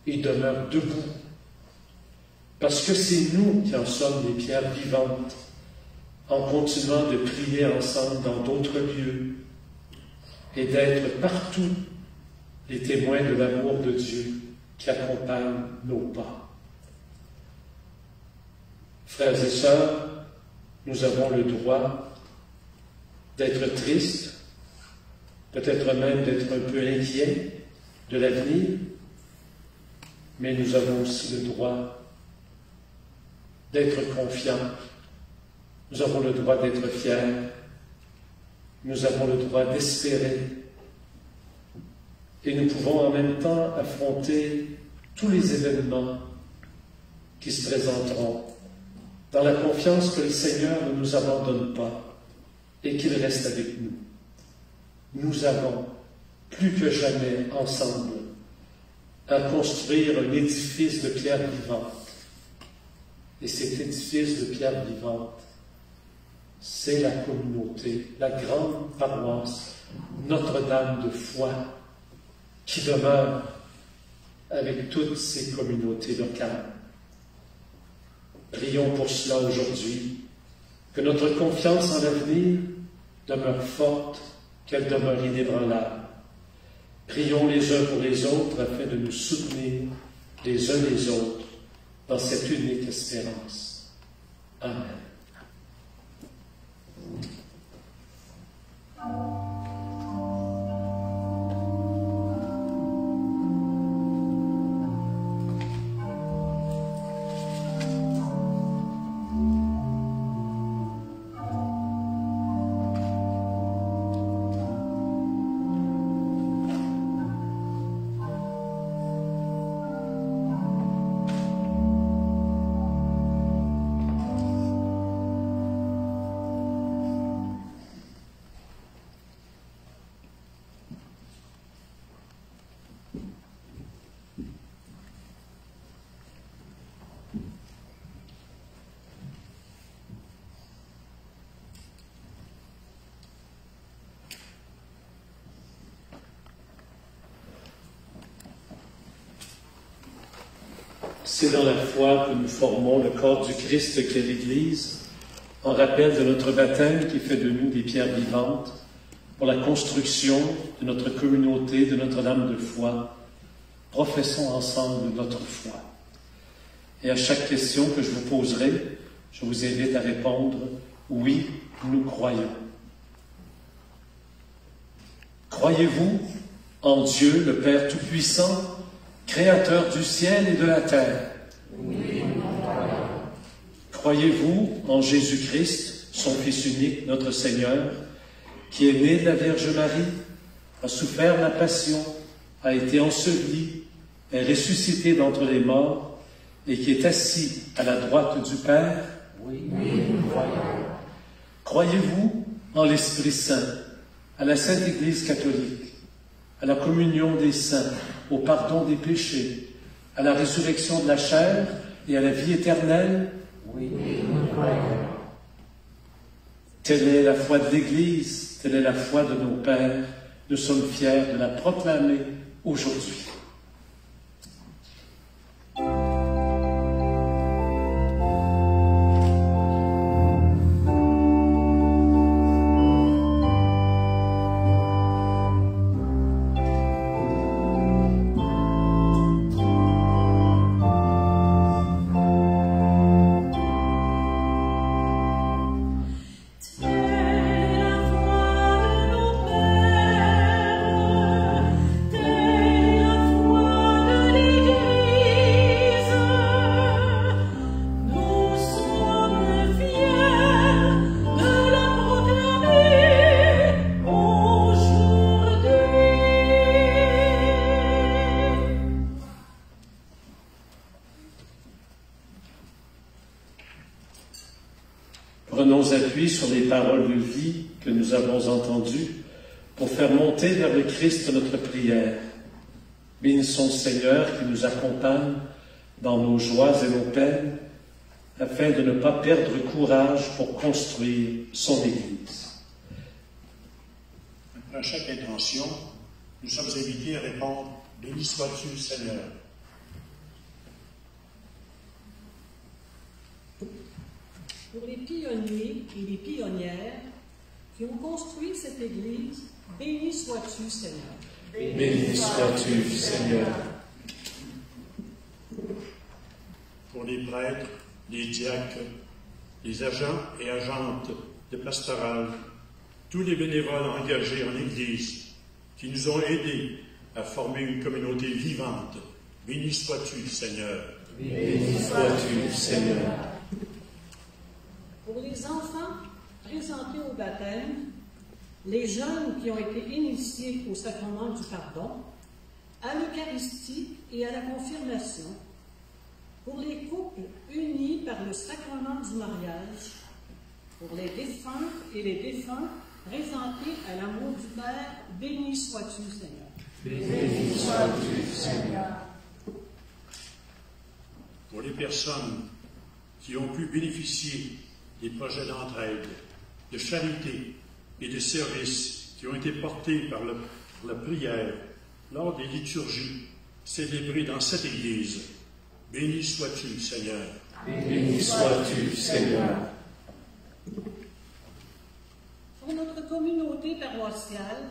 et demeure debout, parce que c'est nous qui en sommes les pierres vivantes, en continuant de prier ensemble dans d'autres lieux et d'être partout les témoins de l'amour de Dieu qui accompagne nos pas. Frères et sœurs, nous avons le droit d'être tristes, peut-être même d'être un peu inquiets de l'avenir, mais nous avons aussi le droit d'être confiants, nous avons le droit d'être fiers, nous avons le droit d'espérer, et nous pouvons en même temps affronter tous les événements qui se présenteront, dans la confiance que le Seigneur ne nous abandonne pas et qu'il reste avec nous. Nous avons, plus que jamais ensemble, à construire un édifice de pierre vivante. Et cet édifice de pierre vivante, c'est la communauté, la grande paroisse Notre-Dame de foi, qui demeure avec toutes ces communautés locales. Prions pour cela aujourd'hui, que notre confiance en l'avenir demeure forte, qu'elle demeure inébranlable. Prions les uns pour les autres afin de nous soutenir les uns les autres dans cette unique espérance. Amen. C'est dans la foi que nous formons le corps du Christ qu'est l'Église, en rappel de notre baptême qui fait de nous des pierres vivantes pour la construction de notre communauté de Notre-Dame de foi. Professons ensemble notre foi. Et à chaque question que je vous poserai, je vous invite à répondre « Oui, nous croyons ». Croyez-vous en Dieu, le Père Tout-Puissant, Créateur du ciel et de la terre. Oui. Croyez-vous en Jésus-Christ, son Fils unique, notre Seigneur, qui est né de la Vierge Marie, a souffert la passion, a été enseveli, est ressuscité d'entre les morts et qui est assis à la droite du Père? Oui, nous croyons. Croyez-vous en l'Esprit Saint, à la Sainte Église catholique, à la communion des saints, au pardon des péchés, à la résurrection de la chair et à la vie éternelle? Oui, nous croyons. Telle est la foi de l'Église, telle est la foi de nos pères. Nous sommes fiers de la proclamer aujourd'hui. Prenons appui sur les paroles de vie que nous avons entendues pour faire monter vers le Christ notre prière. Bénissons le Seigneur qui nous accompagne dans nos joies et nos peines, afin de ne pas perdre courage pour construire son Église. Après chaque intention, nous sommes invités à répondre « Béni sois-tu, Seigneur ». Pour les pionniers et les pionnières qui ont construit cette Église, béni sois-tu, Seigneur. Béni sois-tu, Seigneur. Pour les prêtres, les diacres, les agents et agentes de pastoral, tous les bénévoles engagés en Église qui nous ont aidés à former une communauté vivante, béni sois-tu, Seigneur. Béni sois-tu, Seigneur. Pour les enfants présentés au baptême, les jeunes qui ont été initiés au sacrement du pardon, à l'Eucharistie et à la confirmation, pour les couples unis par le sacrement du mariage, pour les défunts et les défunts présentés à l'amour du Père, béni sois-tu, Seigneur. Béni sois-tu, Seigneur. Pour les personnes qui ont pu bénéficier des projets d'entraide, de charité et de service qui ont été portés par la prière lors des liturgies célébrées dans cette Église. Béni sois-tu, Seigneur. Béni sois-tu, Seigneur. Pour notre communauté paroissiale,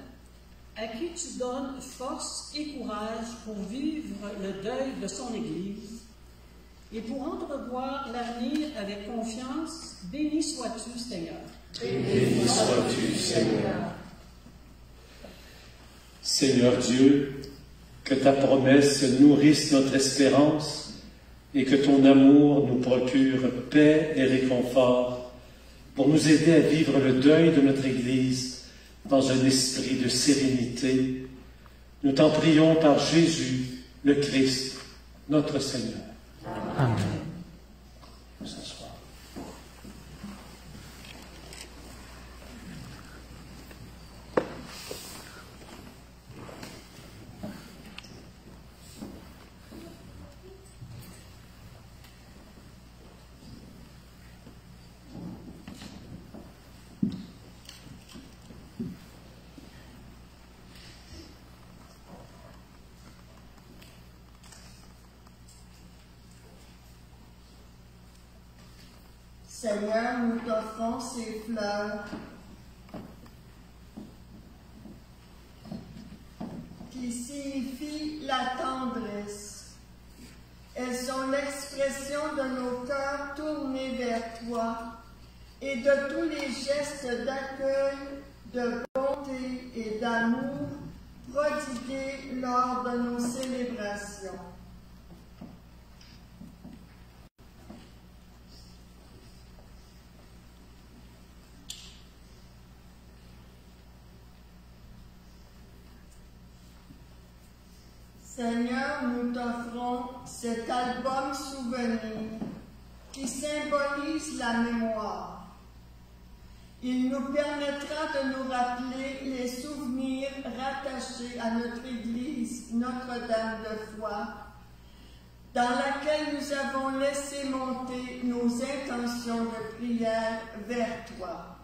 à qui tu donnes force et courage pour vivre le deuil de son Église, et pour entrevoir l'avenir avec confiance, béni sois-tu, Seigneur. Béni sois-tu, Seigneur. Seigneur Dieu, que ta promesse nourrisse notre espérance et que ton amour nous procure paix et réconfort pour nous aider à vivre le deuil de notre Église dans un esprit de sérénité. Nous t'en prions par Jésus, le Christ, notre Seigneur. Amen. Nous s'asseoir. Seigneur, nous t'offrons ces fleurs qui signifient la tendresse. Elles sont l'expression de nos cœurs tournés vers toi et de tous les gestes d'accueil, de bonté et d'amour prodigués lors de nos célébrations. Seigneur, nous t'offrons cet album souvenir qui symbolise la mémoire. Il nous permettra de nous rappeler les souvenirs rattachés à notre Église, Notre-Dame de Foix, dans laquelle nous avons laissé monter nos intentions de prière vers toi.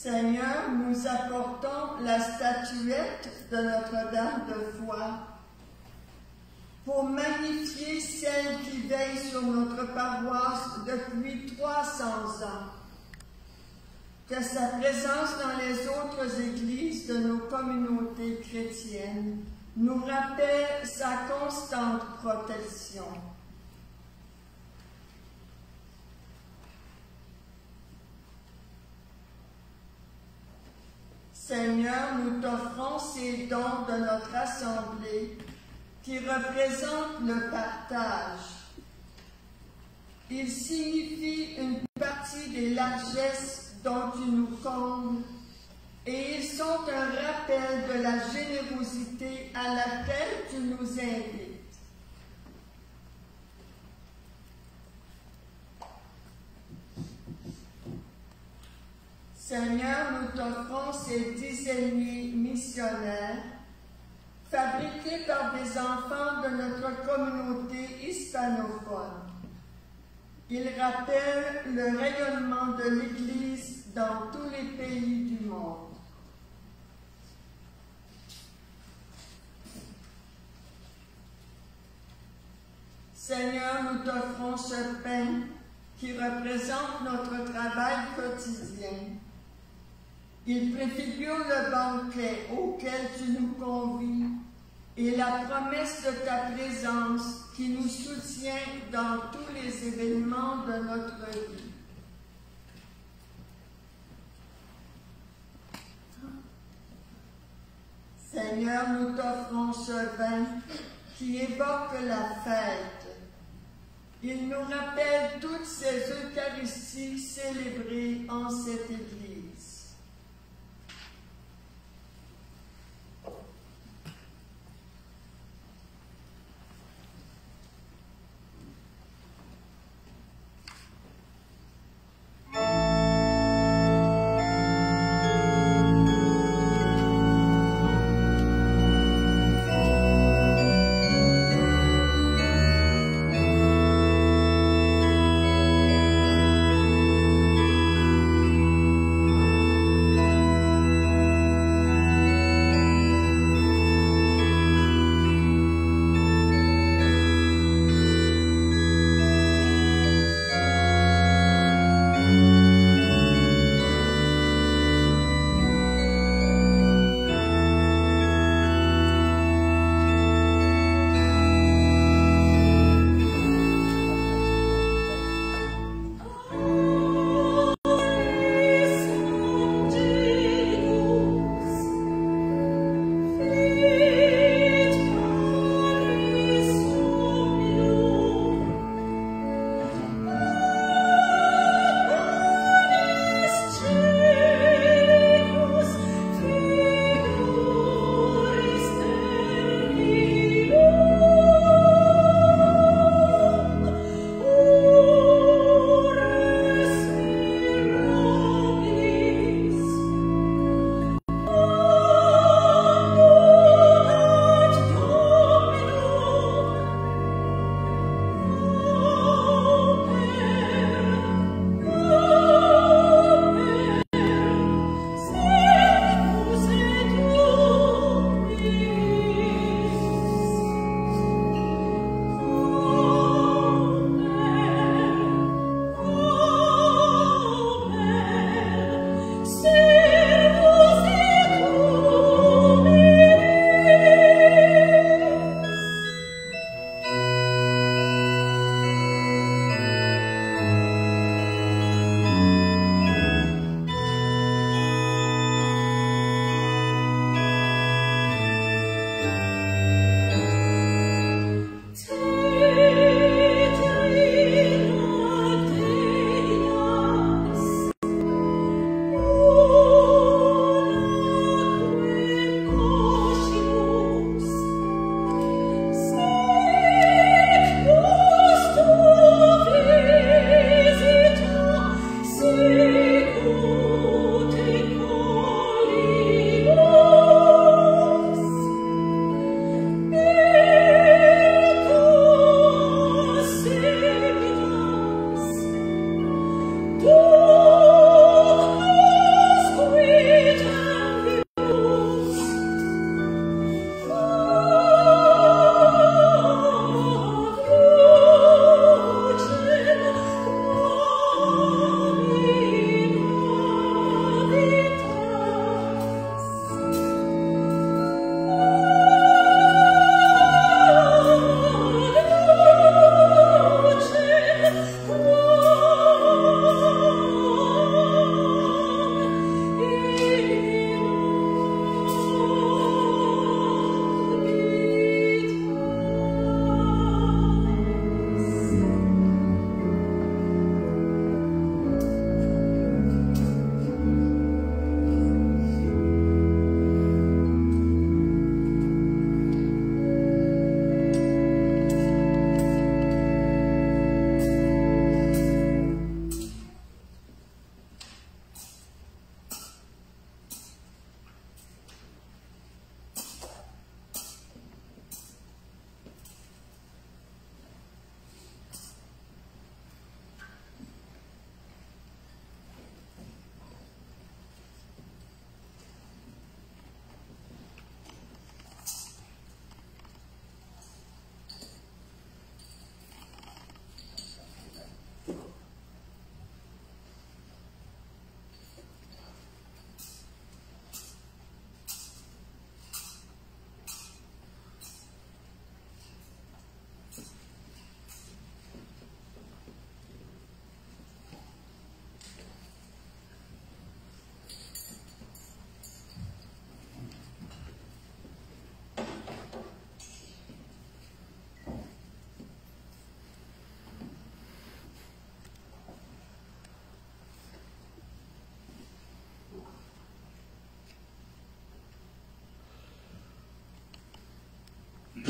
Seigneur, nous apportons la statuette de Notre-Dame de Foix pour magnifier celle qui veille sur notre paroisse depuis 300 ans. Que sa présence dans les autres églises de nos communautés chrétiennes nous rappelle sa constante protection. Seigneur, nous t'offrons ces dons de notre assemblée qui représentent le partage. Ils signifient une partie des largesses dont tu nous combles et ils sont un rappel de la générosité à laquelle tu nous invites. Seigneur, nous t'offrons ces dizainiers missionnaires fabriqués par des enfants de notre communauté hispanophone. Ils rappellent le rayonnement de l'Église dans tous les pays du monde. Seigneur, nous t'offrons ce pain qui représente notre travail quotidien. Il préfigure le banquet auquel tu nous convies et la promesse de ta présence qui nous soutient dans tous les événements de notre vie. Seigneur, nous t'offrons ce vin qui évoque la fête. Il nous rappelle toutes ces Eucharisties célébrées en cette Église.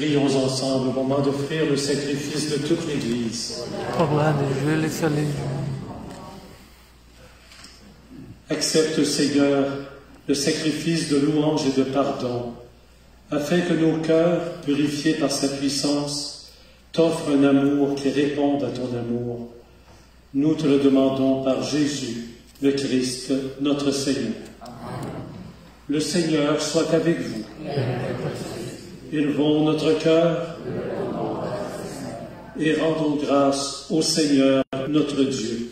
Prions ensemble au moment d'offrir le sacrifice de toute l'Église. Au roi des jeux, les soleils. Accepte, Seigneur, le sacrifice de louange et de pardon, afin que nos cœurs, purifiés par sa puissance, t'offrent un amour qui réponde à ton amour. Nous te le demandons par Jésus, le Christ, notre Seigneur. Le Seigneur soit avec vous. Élevons notre cœur et rendons grâce au Seigneur, notre Dieu.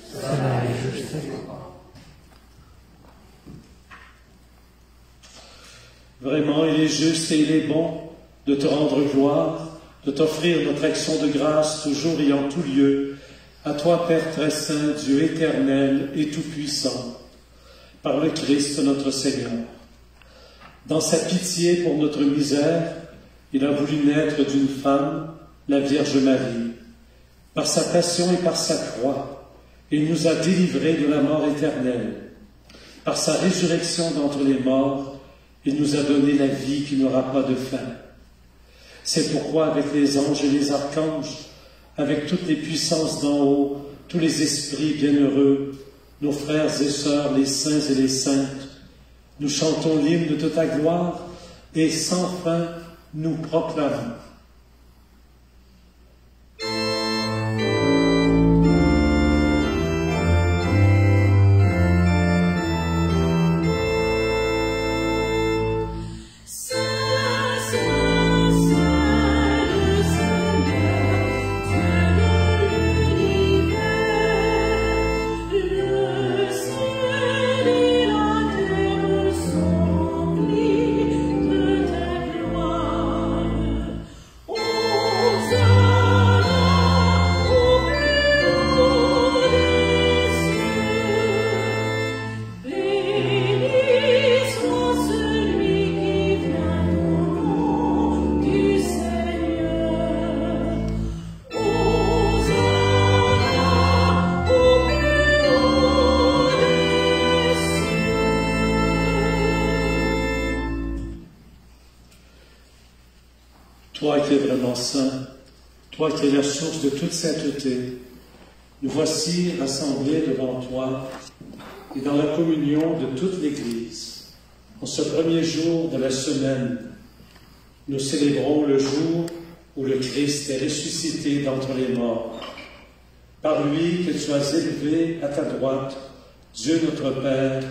Vraiment, il est juste et il est bon de te rendre gloire, de t'offrir notre action de grâce toujours et en tout lieu, à toi, Père très saint, Dieu éternel et tout-puissant, par le Christ notre Seigneur. Dans sa pitié pour notre misère, il a voulu naître d'une femme, la Vierge Marie. Par sa passion et par sa croix, il nous a délivrés de la mort éternelle. Par sa résurrection d'entre les morts, il nous a donné la vie qui n'aura pas de fin. C'est pourquoi, avec les anges et les archanges, avec toutes les puissances d'en haut, tous les esprits bienheureux, nos frères et sœurs, les saints et les saintes, nous chantons l'hymne de ta gloire et sans fin nous proclamons. Toi qui es vraiment saint, toi qui es la source de toute sainteté, nous voici rassemblés devant toi et dans la communion de toute l'Église. En ce premier jour de la semaine, nous célébrons le jour où le Christ est ressuscité d'entre les morts. Par lui que tu as élevé à ta droite, Dieu notre Père,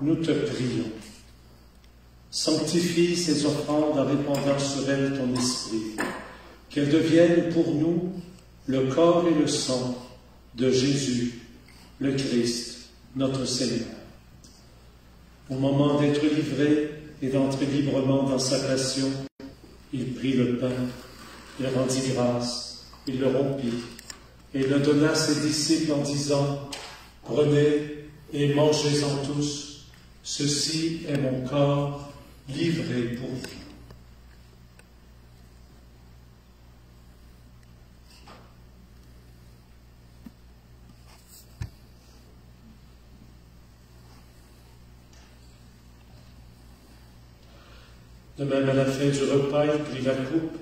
nous te prions. Sanctifie ces offrandes en répandant sur elles ton esprit, qu'elles deviennent pour nous le corps et le sang de Jésus, le Christ, notre Seigneur. Au moment d'être livré et d'entrer librement dans sa passion, il prit le pain, il rendit grâce, il le rompit et le donna à ses disciples en disant « Prenez et mangez-en tous, ceci est mon corps livré pour vous. » De même, à la fin du repas, il prit la coupe,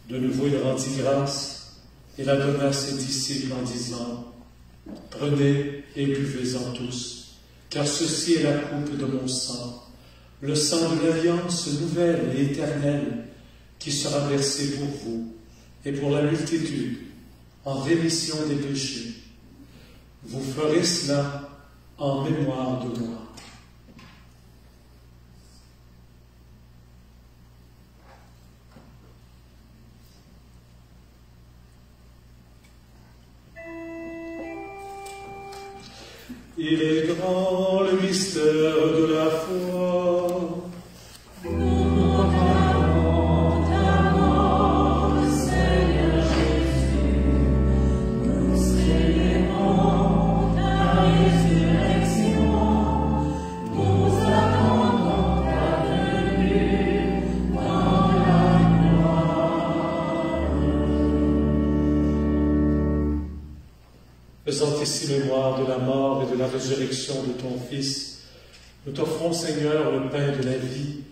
de nouveau il rendit grâce et la donna à ses disciples en disant « Prenez et buvez-en tous, car ceci est la coupe de mon sang, le sang de l'alliance nouvelle et éternelle qui sera versé pour vous et pour la multitude en rémission des péchés. Vous ferez cela en mémoire de moi. » Il est grand le mystère de la foi. Nous proclamons ta mort, Seigneur Jésus. Nous célébrons ta résurrection. Nous attendons ta venue dans la gloire. Faisant ici mémoire de la mort et de la résurrection de ton Fils, nous t'offrons, Seigneur, le pain de la vie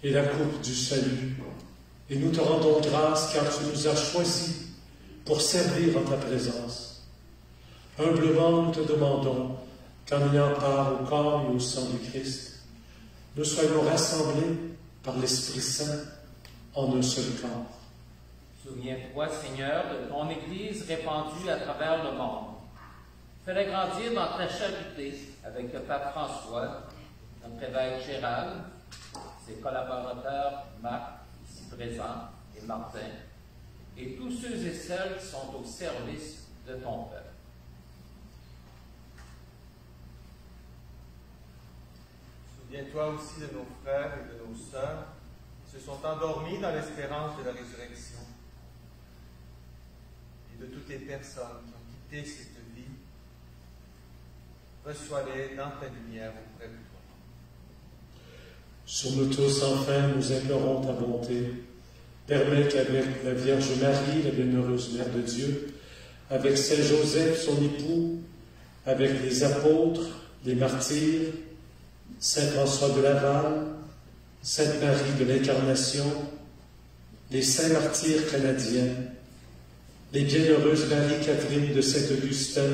et la coupe du salut. Et nous te rendons grâce car tu nous as choisis pour servir en ta présence. Humblement, nous te demandons qu'en ayant part au corps et au sang du Christ, nous soyons rassemblés par l'Esprit Saint en un seul corps. Souviens-toi, Seigneur, de ton Église répandue à travers le monde. Fais-la grandir dans ta charité avec le pape François, notre évêque Gérald, ses collaborateurs Marc, ici présents, et Martin, et tous ceux et celles qui sont au service de ton peuple. Souviens-toi aussi de nos frères et de nos sœurs qui se sont endormis dans l'espérance de la résurrection, et de toutes les personnes qui ont quitté cette vie. Reçois-les dans ta lumière auprès de toi. Sur nous tous, enfin, nous implorons ta bonté. Permets qu'avec la Vierge Marie, la bienheureuse Mère de Dieu, avec Saint Joseph, son époux, avec les apôtres, les martyrs, Saint François de Laval, Sainte Marie de l'Incarnation, les saints martyrs canadiens, les bienheureuses Marie-Catherine de Saint-Augustin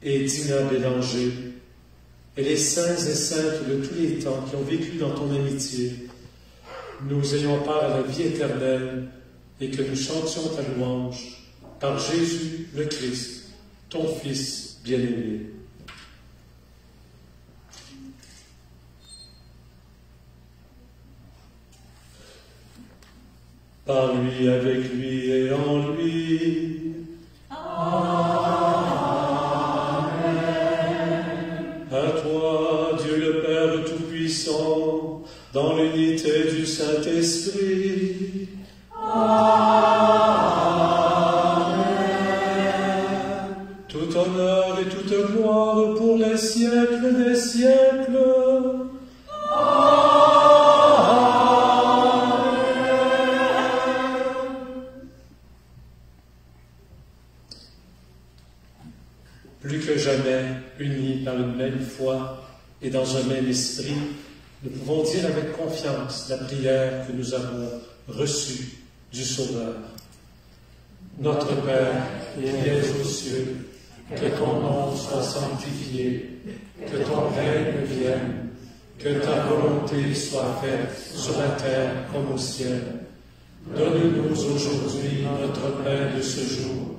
et Dina Bélanger, et les saints et saintes de tous les temps qui ont vécu dans ton amitié, nous ayons part à la vie éternelle et que nous chantions ta louange par Jésus le Christ, ton Fils bien-aimé. Par lui, avec lui et en lui. Amen. À toi, Dieu le Père Tout-Puissant, dans l'unité du Saint-Esprit. Amen. Tout honneur et toute gloire pour les siècles des siècles. Plus que jamais, unis par une même foi et dans un même esprit, nous pouvons dire avec confiance la prière que nous avons reçue du Sauveur. Notre Père, qui es aux cieux, que ton nom soit sanctifié, que ton règne vienne, que ta volonté soit faite sur la terre comme au ciel. Donne-nous aujourd'hui notre pain de ce jour.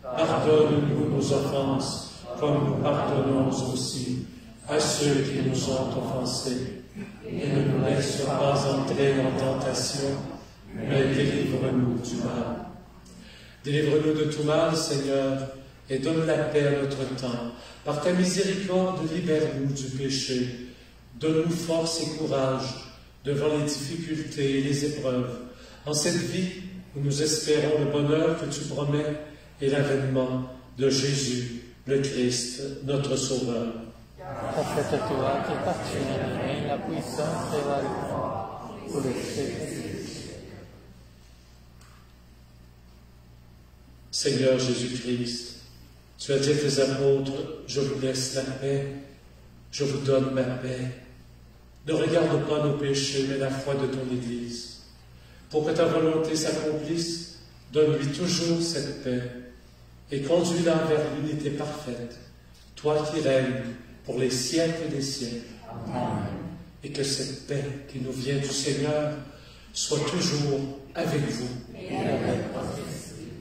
Pardonne-nous nos offenses, comme nous pardonnons aussi à ceux qui nous ont offensés. Et ne nous laisse pas entrer en tentation, mais délivre-nous du mal. Délivre-nous de tout mal, Seigneur, et donne la paix à notre temps. Par ta miséricorde, libère-nous du péché. Donne-nous force et courage devant les difficultés et les épreuves. En cette vie où nous espérons le bonheur que tu promets et l'avènement de Jésus, le Christ, notre Sauveur. Grâce à toi qui partie la puissance et la gloire pour le siècle. Seigneur Jésus-Christ, tu as dit à tes apôtres, je vous laisse la paix, je vous donne ma paix. Ne regarde pas nos péchés, mais la foi de ton Église. Pour que ta volonté s'accomplisse, donne-lui toujours cette paix et conduis-la vers l'unité parfaite, toi qui règnes pour les siècles des siècles. Amen. Et que cette paix qui nous vient du Seigneur soit toujours avec vous. Et avec votre esprit.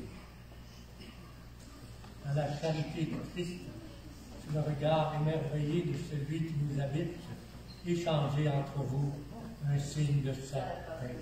Dans la charité du Christ, sous le regard émerveillé de celui qui nous habite, échangez entre vous un signe de sa paix.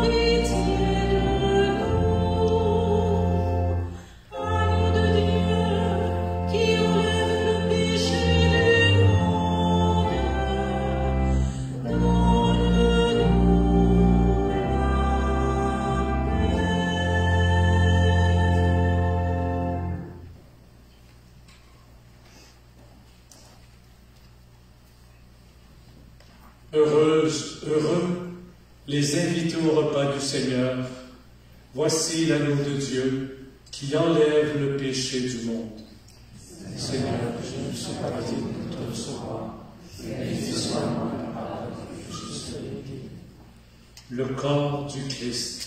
Pitié de nous. Heureuses, heureux, les invités au repas du Seigneur. Voici l'agneau de Dieu qui enlève le péché du monde. Seigneur, je ne suis pas digne de te recevoir, mais dis seulement la parole, je serai guéri. Le corps du Christ.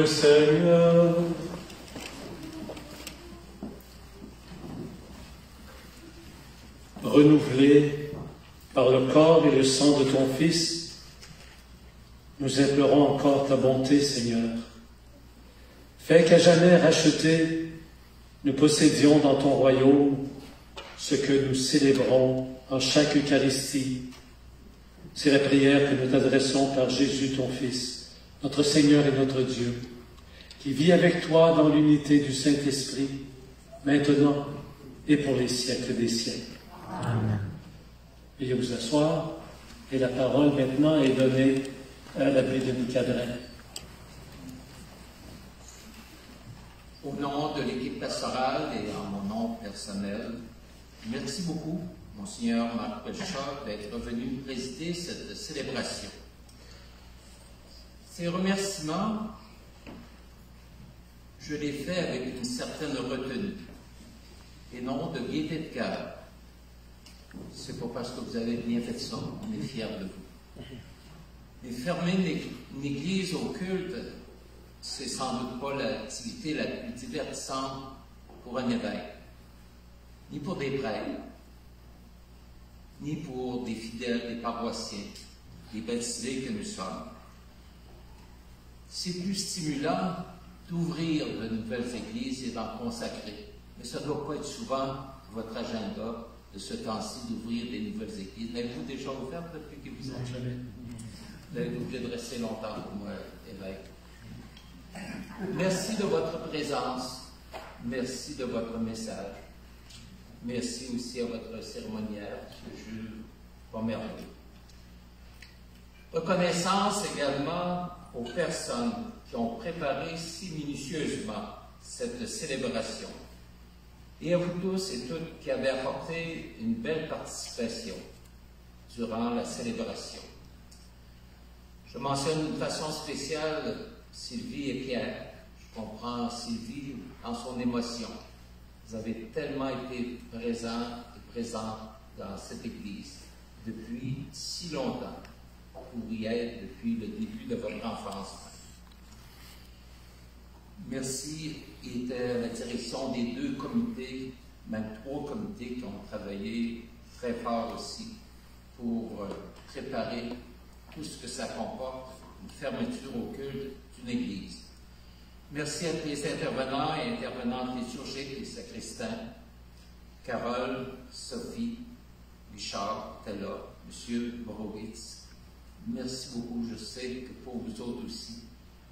le Seigneur. Renouvelé par le corps et le sang de ton Fils, nous implorons encore ta bonté, Seigneur. Fais qu'à jamais rachetés, nous possédions dans ton royaume ce que nous célébrons en chaque Eucharistie. C'est la prière que nous t'adressons par Jésus, ton Fils, notre Seigneur et notre Dieu, qui vit avec toi dans l'unité du Saint-Esprit, maintenant et pour les siècles des siècles. Amen. Veuillez vous asseoir, et la parole maintenant est donnée à l'abbé Denis Cadrin. Au nom de l'équipe pastorale et en mon nom personnel, merci beaucoup, Monseigneur Marc Pelchard, d'être venu présider cette célébration. Ces remerciements, je les fais avec une certaine retenue, et non de gaieté de cœur. C'est pas parce que vous avez bien fait ça, on est fiers de vous. Mais fermer une église au culte, c'est sans doute pas l'activité la plus divertissante pour un évêque, ni pour des prêtres, ni pour des fidèles, des paroissiens, des baptisés que nous sommes. C'est plus stimulant d'ouvrir de nouvelles églises et d'en consacrer, mais ça ne doit pas être souvent votre agenda de ce temps-ci d'ouvrir des nouvelles églises. L'avez-vous déjà ouvert depuis que vous êtes jamais? Vous avez oublié de rester longtemps pour moi, évêque. Merci de votre présence. Merci de votre message. Merci aussi à votre cérémoniaire, M. Jules Pomerleau. Reconnaissance également aux personnes qui ont préparé si minutieusement cette célébration. Et à vous tous et toutes qui avez apporté une belle participation durant la célébration. Je mentionne d'une façon spéciale Sylvie et Pierre. Je comprends Sylvie dans son émotion. Vous avez tellement été présents et présentes dans cette Église depuis si longtemps, pour y être depuis le début de votre enfance. Merci était à la direction des 2 comités, même 3 comités qui ont travaillé très fort aussi pour préparer tout ce que ça comporte, une fermeture au culte d'une église. Merci à tous les intervenants et intervenantes liturgiques et sacristains, Carole, Sophie, Richard, Tella, M. Borowitz. Merci beaucoup, je sais que pour vous autres aussi,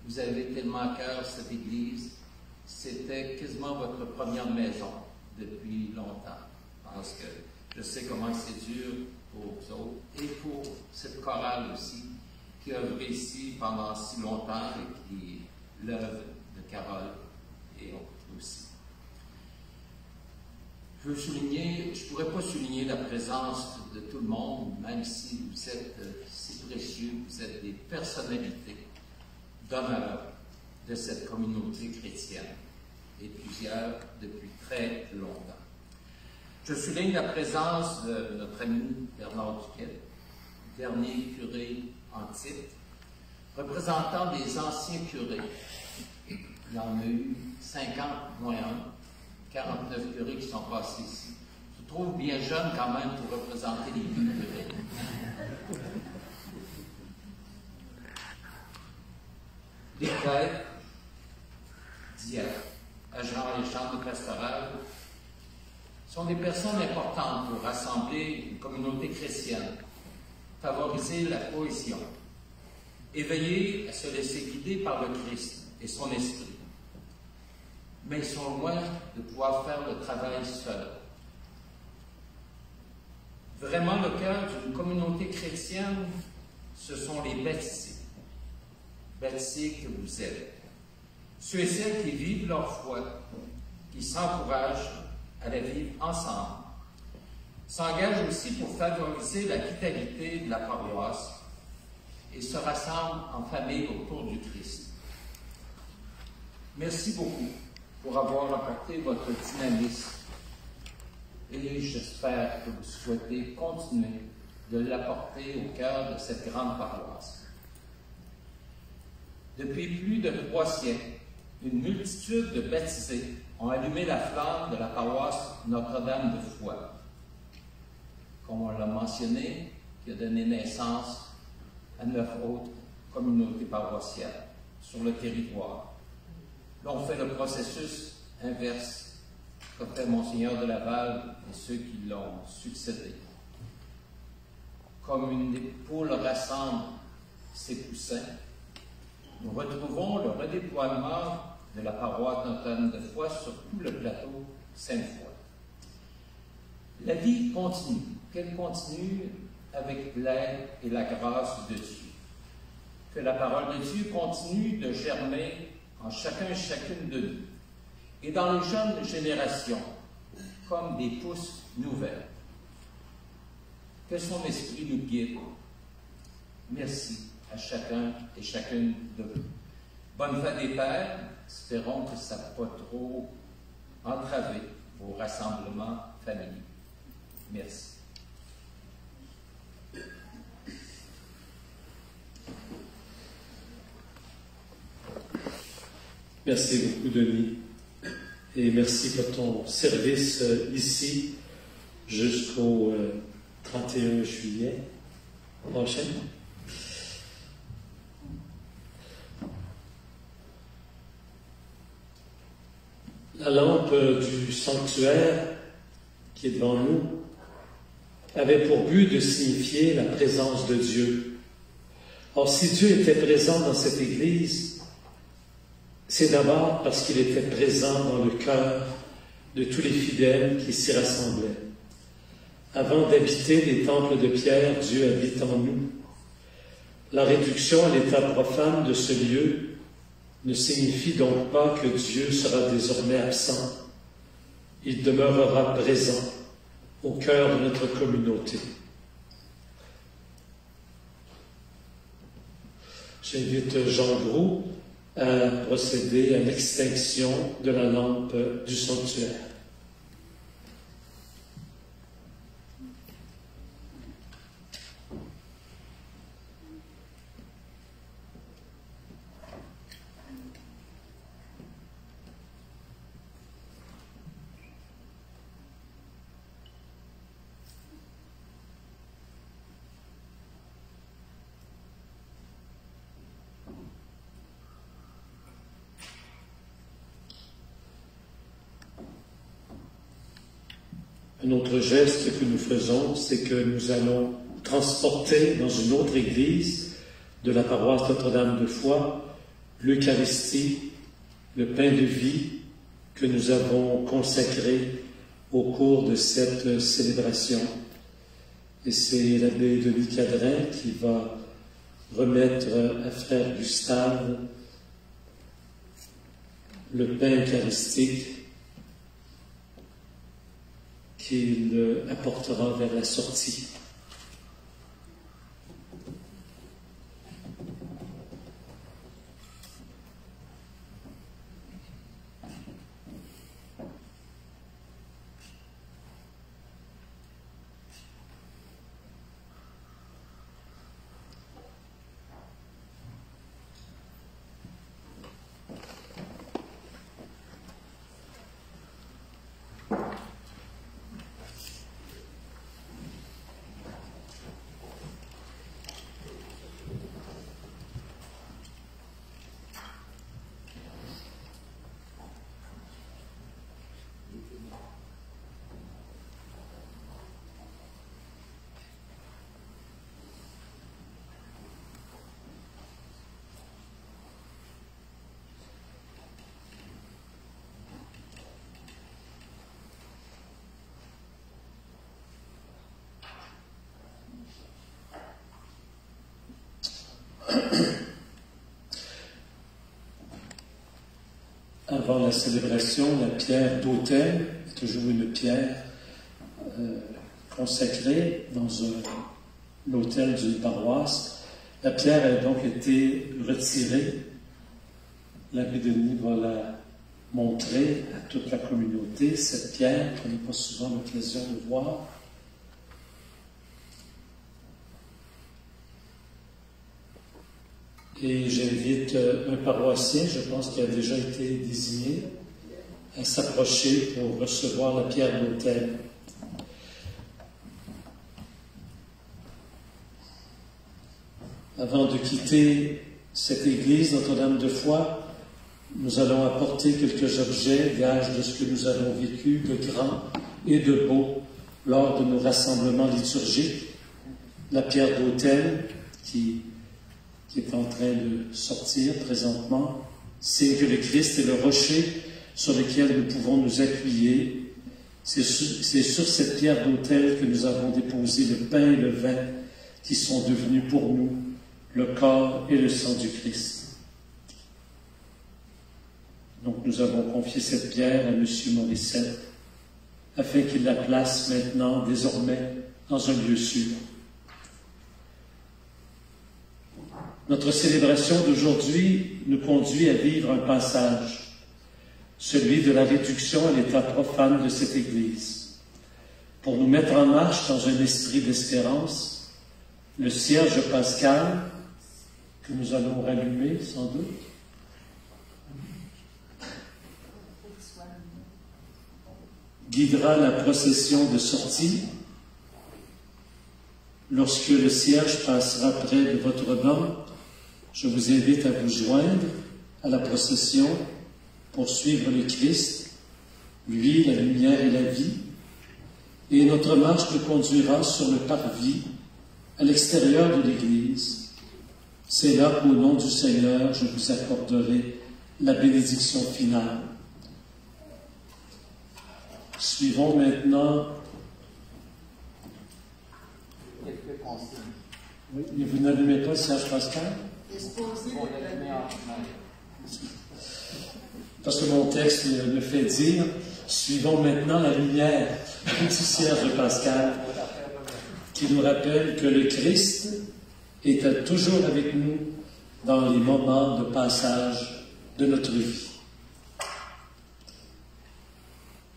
vous avez tellement à cœur cette église. C'était quasiment votre première maison depuis longtemps. Parce que je sais comment c'est dur pour vous autres et pour cette chorale aussi qui a œuvré ici pendant si longtemps et qui est l'œuvre de Carole et autres aussi. Je ne pourrais pas souligner la présence de tout le monde, même si vous êtes si précieux, vous êtes des personnalités d'honneur de cette communauté chrétienne, et plusieurs depuis très longtemps. Je souligne la présence de notre ami Bernard Duquet, dernier curé en titre, représentant des anciens curés. Il y en a eu 50 moins 1, 49 curés qui sont passés ici. Je trouve bien jeune quand même pour représenter les vieux curés. Les prêtres d'hier, agents les chambres pastorales, sont des personnes importantes pour rassembler une communauté chrétienne, favoriser la cohésion et veiller à se laisser guider par le Christ et son esprit. Mais ils sont loin de pouvoir faire le travail seul. Vraiment, le cœur d'une communauté chrétienne, ce sont les baptisés. Baptisés que vous êtes. Ceux et celles qui vivent leur foi, qui s'encouragent à la vivre ensemble, s'engagent aussi pour favoriser la vitalité de la paroisse et se rassemblent en famille autour du Christ. Merci beaucoup pour avoir apporté votre dynamisme et j'espère que vous souhaitez continuer de l'apporter au cœur de cette grande paroisse. Depuis plus de 3 siècles, une multitude de baptisés ont allumé la flamme de la paroisse Notre-Dame de Foix, comme on l'a mentionné, qui a donné naissance à 9 autres communautés paroissiales sur le territoire. Là, on fait le processus inverse qu'a fait Monseigneur de Laval et ceux qui l'ont succédé. Comme une poule rassemble ses poussins, nous retrouvons le redéploiement de la paroisse Notre-Dame de Foix sur tout le plateau Sainte-Foy. La vie continue, qu'elle continue avec l'aide et la grâce de Dieu. Que la parole de Dieu continue de germer en chacun et chacune de nous, et dans les jeunes générations, comme des pousses nouvelles. Que son esprit nous guide. Merci à chacun et chacune de vous. Bonne fête des Pères. Espérons que ça ne va pas trop entraver vos rassemblements familiaux. Merci. Merci beaucoup, Denis. Et merci pour ton service ici jusqu'au 31 juillet prochain. La lampe du sanctuaire qui est devant nous avait pour but de signifier la présence de Dieu. Or, si Dieu était présent dans cette église, c'est d'abord parce qu'il était présent dans le cœur de tous les fidèles qui s'y rassemblaient. Avant d'habiter les temples de pierre, Dieu habite en nous. La réduction à l'état profane de ce lieu ne signifie donc pas que Dieu sera désormais absent. Il demeurera présent au cœur de notre communauté. J'invite Jean Gros à procéder à l'extinction de la lampe du sanctuaire. Un autre geste que nous faisons, c'est que nous allons transporter dans une autre église de la paroisse Notre-Dame de Foix l'Eucharistie, le pain de vie que nous avons consacré au cours de cette célébration. Et c'est l'abbé Denis Cadrin qui va remettre à frère Gustave le pain eucharistique qu'il apportera vers la sortie. Avant la célébration, la pierre d'autel est toujours une pierre consacrée dans l'autel d'une paroisse. La pierre a donc été retirée. L'abbé Denis va la montrer à toute la communauté, cette pierre qu'on n'a pas souvent l'occasion de voir. Et j'invite un paroissien, je pense qu'il a déjà été désigné, à s'approcher pour recevoir la pierre d'autel. Avant de quitter cette église Notre-Dame de Foix, nous allons apporter quelques objets, gages de ce que nous avons vécu de grand et de beau lors de nos rassemblements liturgiques. La pierre d'autel qui est en train de sortir présentement, signe que le Christ est le rocher sur lequel nous pouvons nous appuyer. C'est sur cette pierre d'autel que nous avons déposé le pain et le vin qui sont devenus pour nous le corps et le sang du Christ. Donc nous avons confié cette pierre à M. Morissette afin qu'il la place maintenant, désormais, dans un lieu sûr. Notre célébration d'aujourd'hui nous conduit à vivre un passage, celui de la réduction à l'état profane de cette Église, pour nous mettre en marche dans un esprit d'espérance. Le cierge pascal, que nous allons rallumer sans doute, guidera la procession de sortie. Lorsque le cierge passera près de votre banc, je vous invite à vous joindre à la procession pour suivre le Christ, lui, la lumière et la vie, et notre marche nous conduira sur le parvis à l'extérieur de l'Église. C'est là qu'au nom du Seigneur, je vous accorderai la bénédiction finale. Suivons maintenant. Quelques consignes. Oui, et vous n'allumez pas le cierge pascal? Parce que mon texte me fait dire, suivons maintenant la lumière du cierge pascal, qui nous rappelle que le Christ est toujours avec nous dans les moments de passage de notre vie.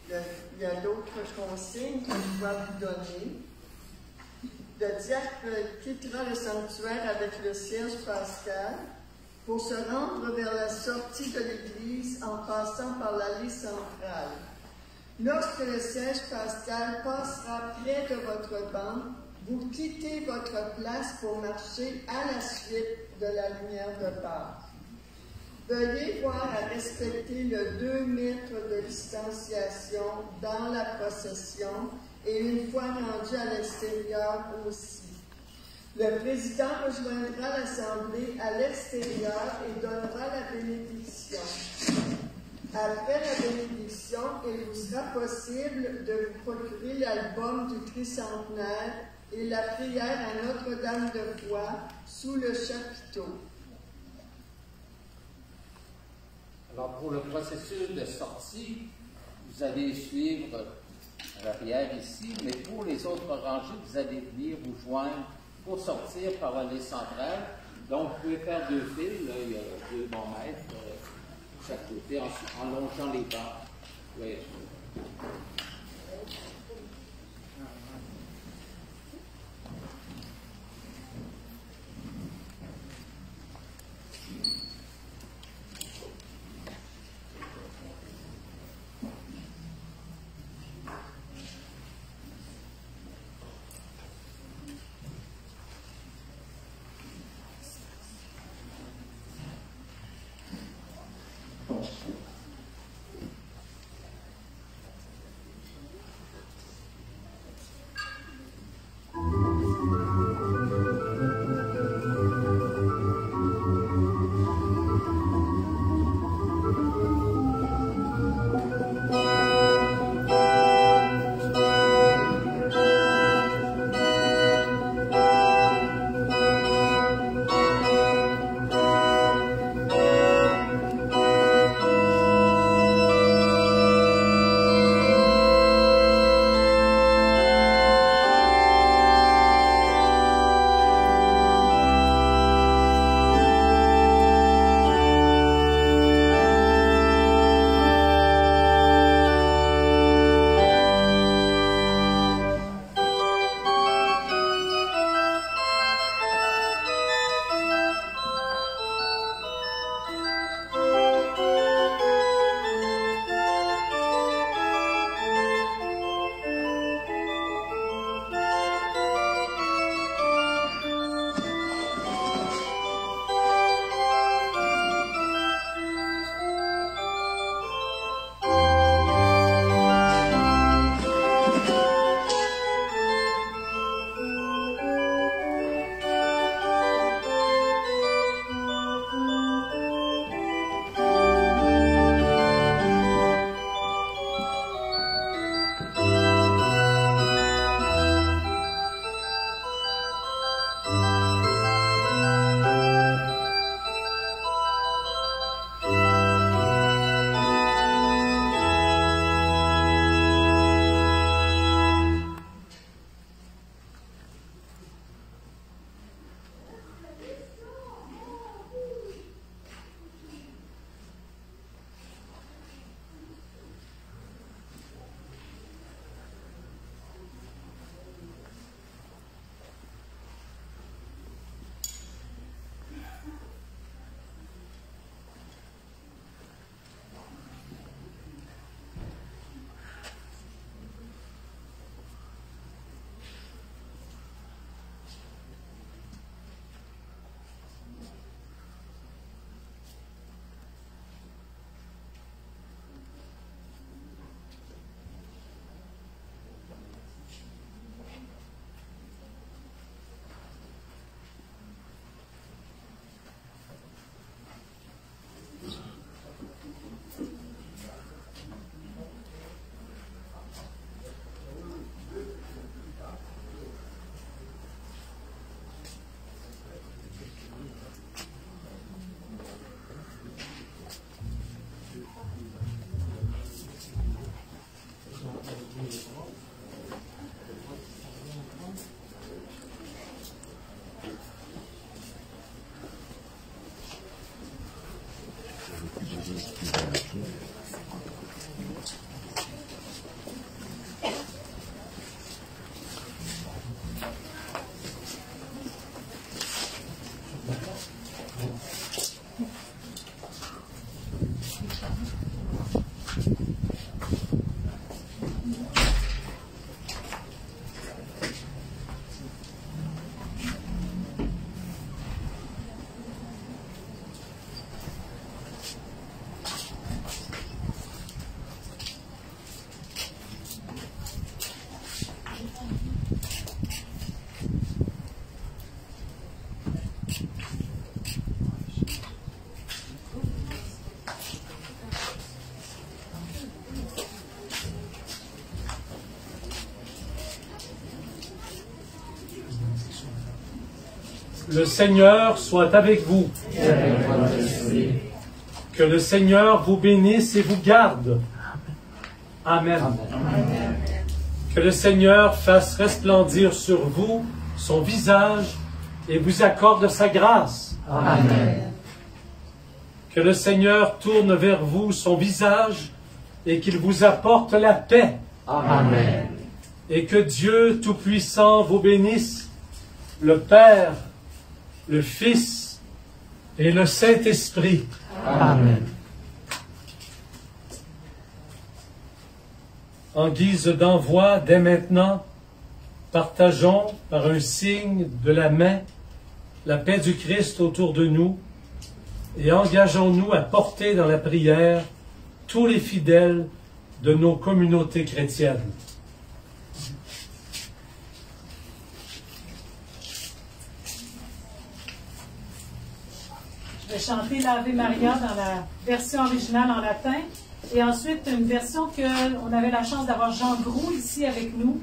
Il y a d'autres consignes que je dois vous donner. Le diacre quittera le sanctuaire avec le cierge pascal pour se rendre vers la sortie de l'église en passant par l'allée centrale. Lorsque le cierge pascal passera près de votre banc, vous quittez votre place pour marcher à la suite de la lumière de Pâques. Veuillez voir à respecter le 2 mètres de distanciation dans la procession et une fois rendu à l'extérieur aussi. Le président rejoindra l'Assemblée à l'extérieur et donnera la bénédiction. Après la bénédiction, il vous sera possible de vous procurer l'album du tricentenaire et la prière à Notre-Dame de Foix sous le chapiteau. Alors, pour le processus de sortie, vous allez suivre à l'arrière ici, mais pour les autres rangées, vous allez venir vous joindre pour sortir par l'allée centrale. Donc, vous pouvez faire 2 files, là, il y a 2 bons mètres de chaque côté, en longeant les bancs. Oui. Le Seigneur soit avec vous. Que le Seigneur vous bénisse et vous garde. Amen. Que le Seigneur fasse resplendir sur vous son visage et vous accorde sa grâce. Amen. Que le Seigneur tourne vers vous son visage et qu'il vous apporte la paix. Amen. Et que Dieu Tout-Puissant vous bénisse, le Père, le Fils et le Saint-Esprit. Amen. En guise d'envoi, dès maintenant, partageons par un signe de la main la paix du Christ autour de nous et engageons-nous à porter dans la prière tous les fidèles de nos communautés chrétiennes. Je vais chanter l'Ave Maria dans la version originale en latin et ensuite une version qu'on avait la chance d'avoir Jean Groux ici avec nous,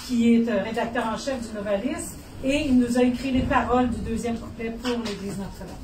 qui est rédacteur en chef du Novalis, et il nous a écrit les paroles du deuxième couplet pour l'Église Notre-Dame.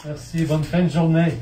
Merci, bonne fin de journée.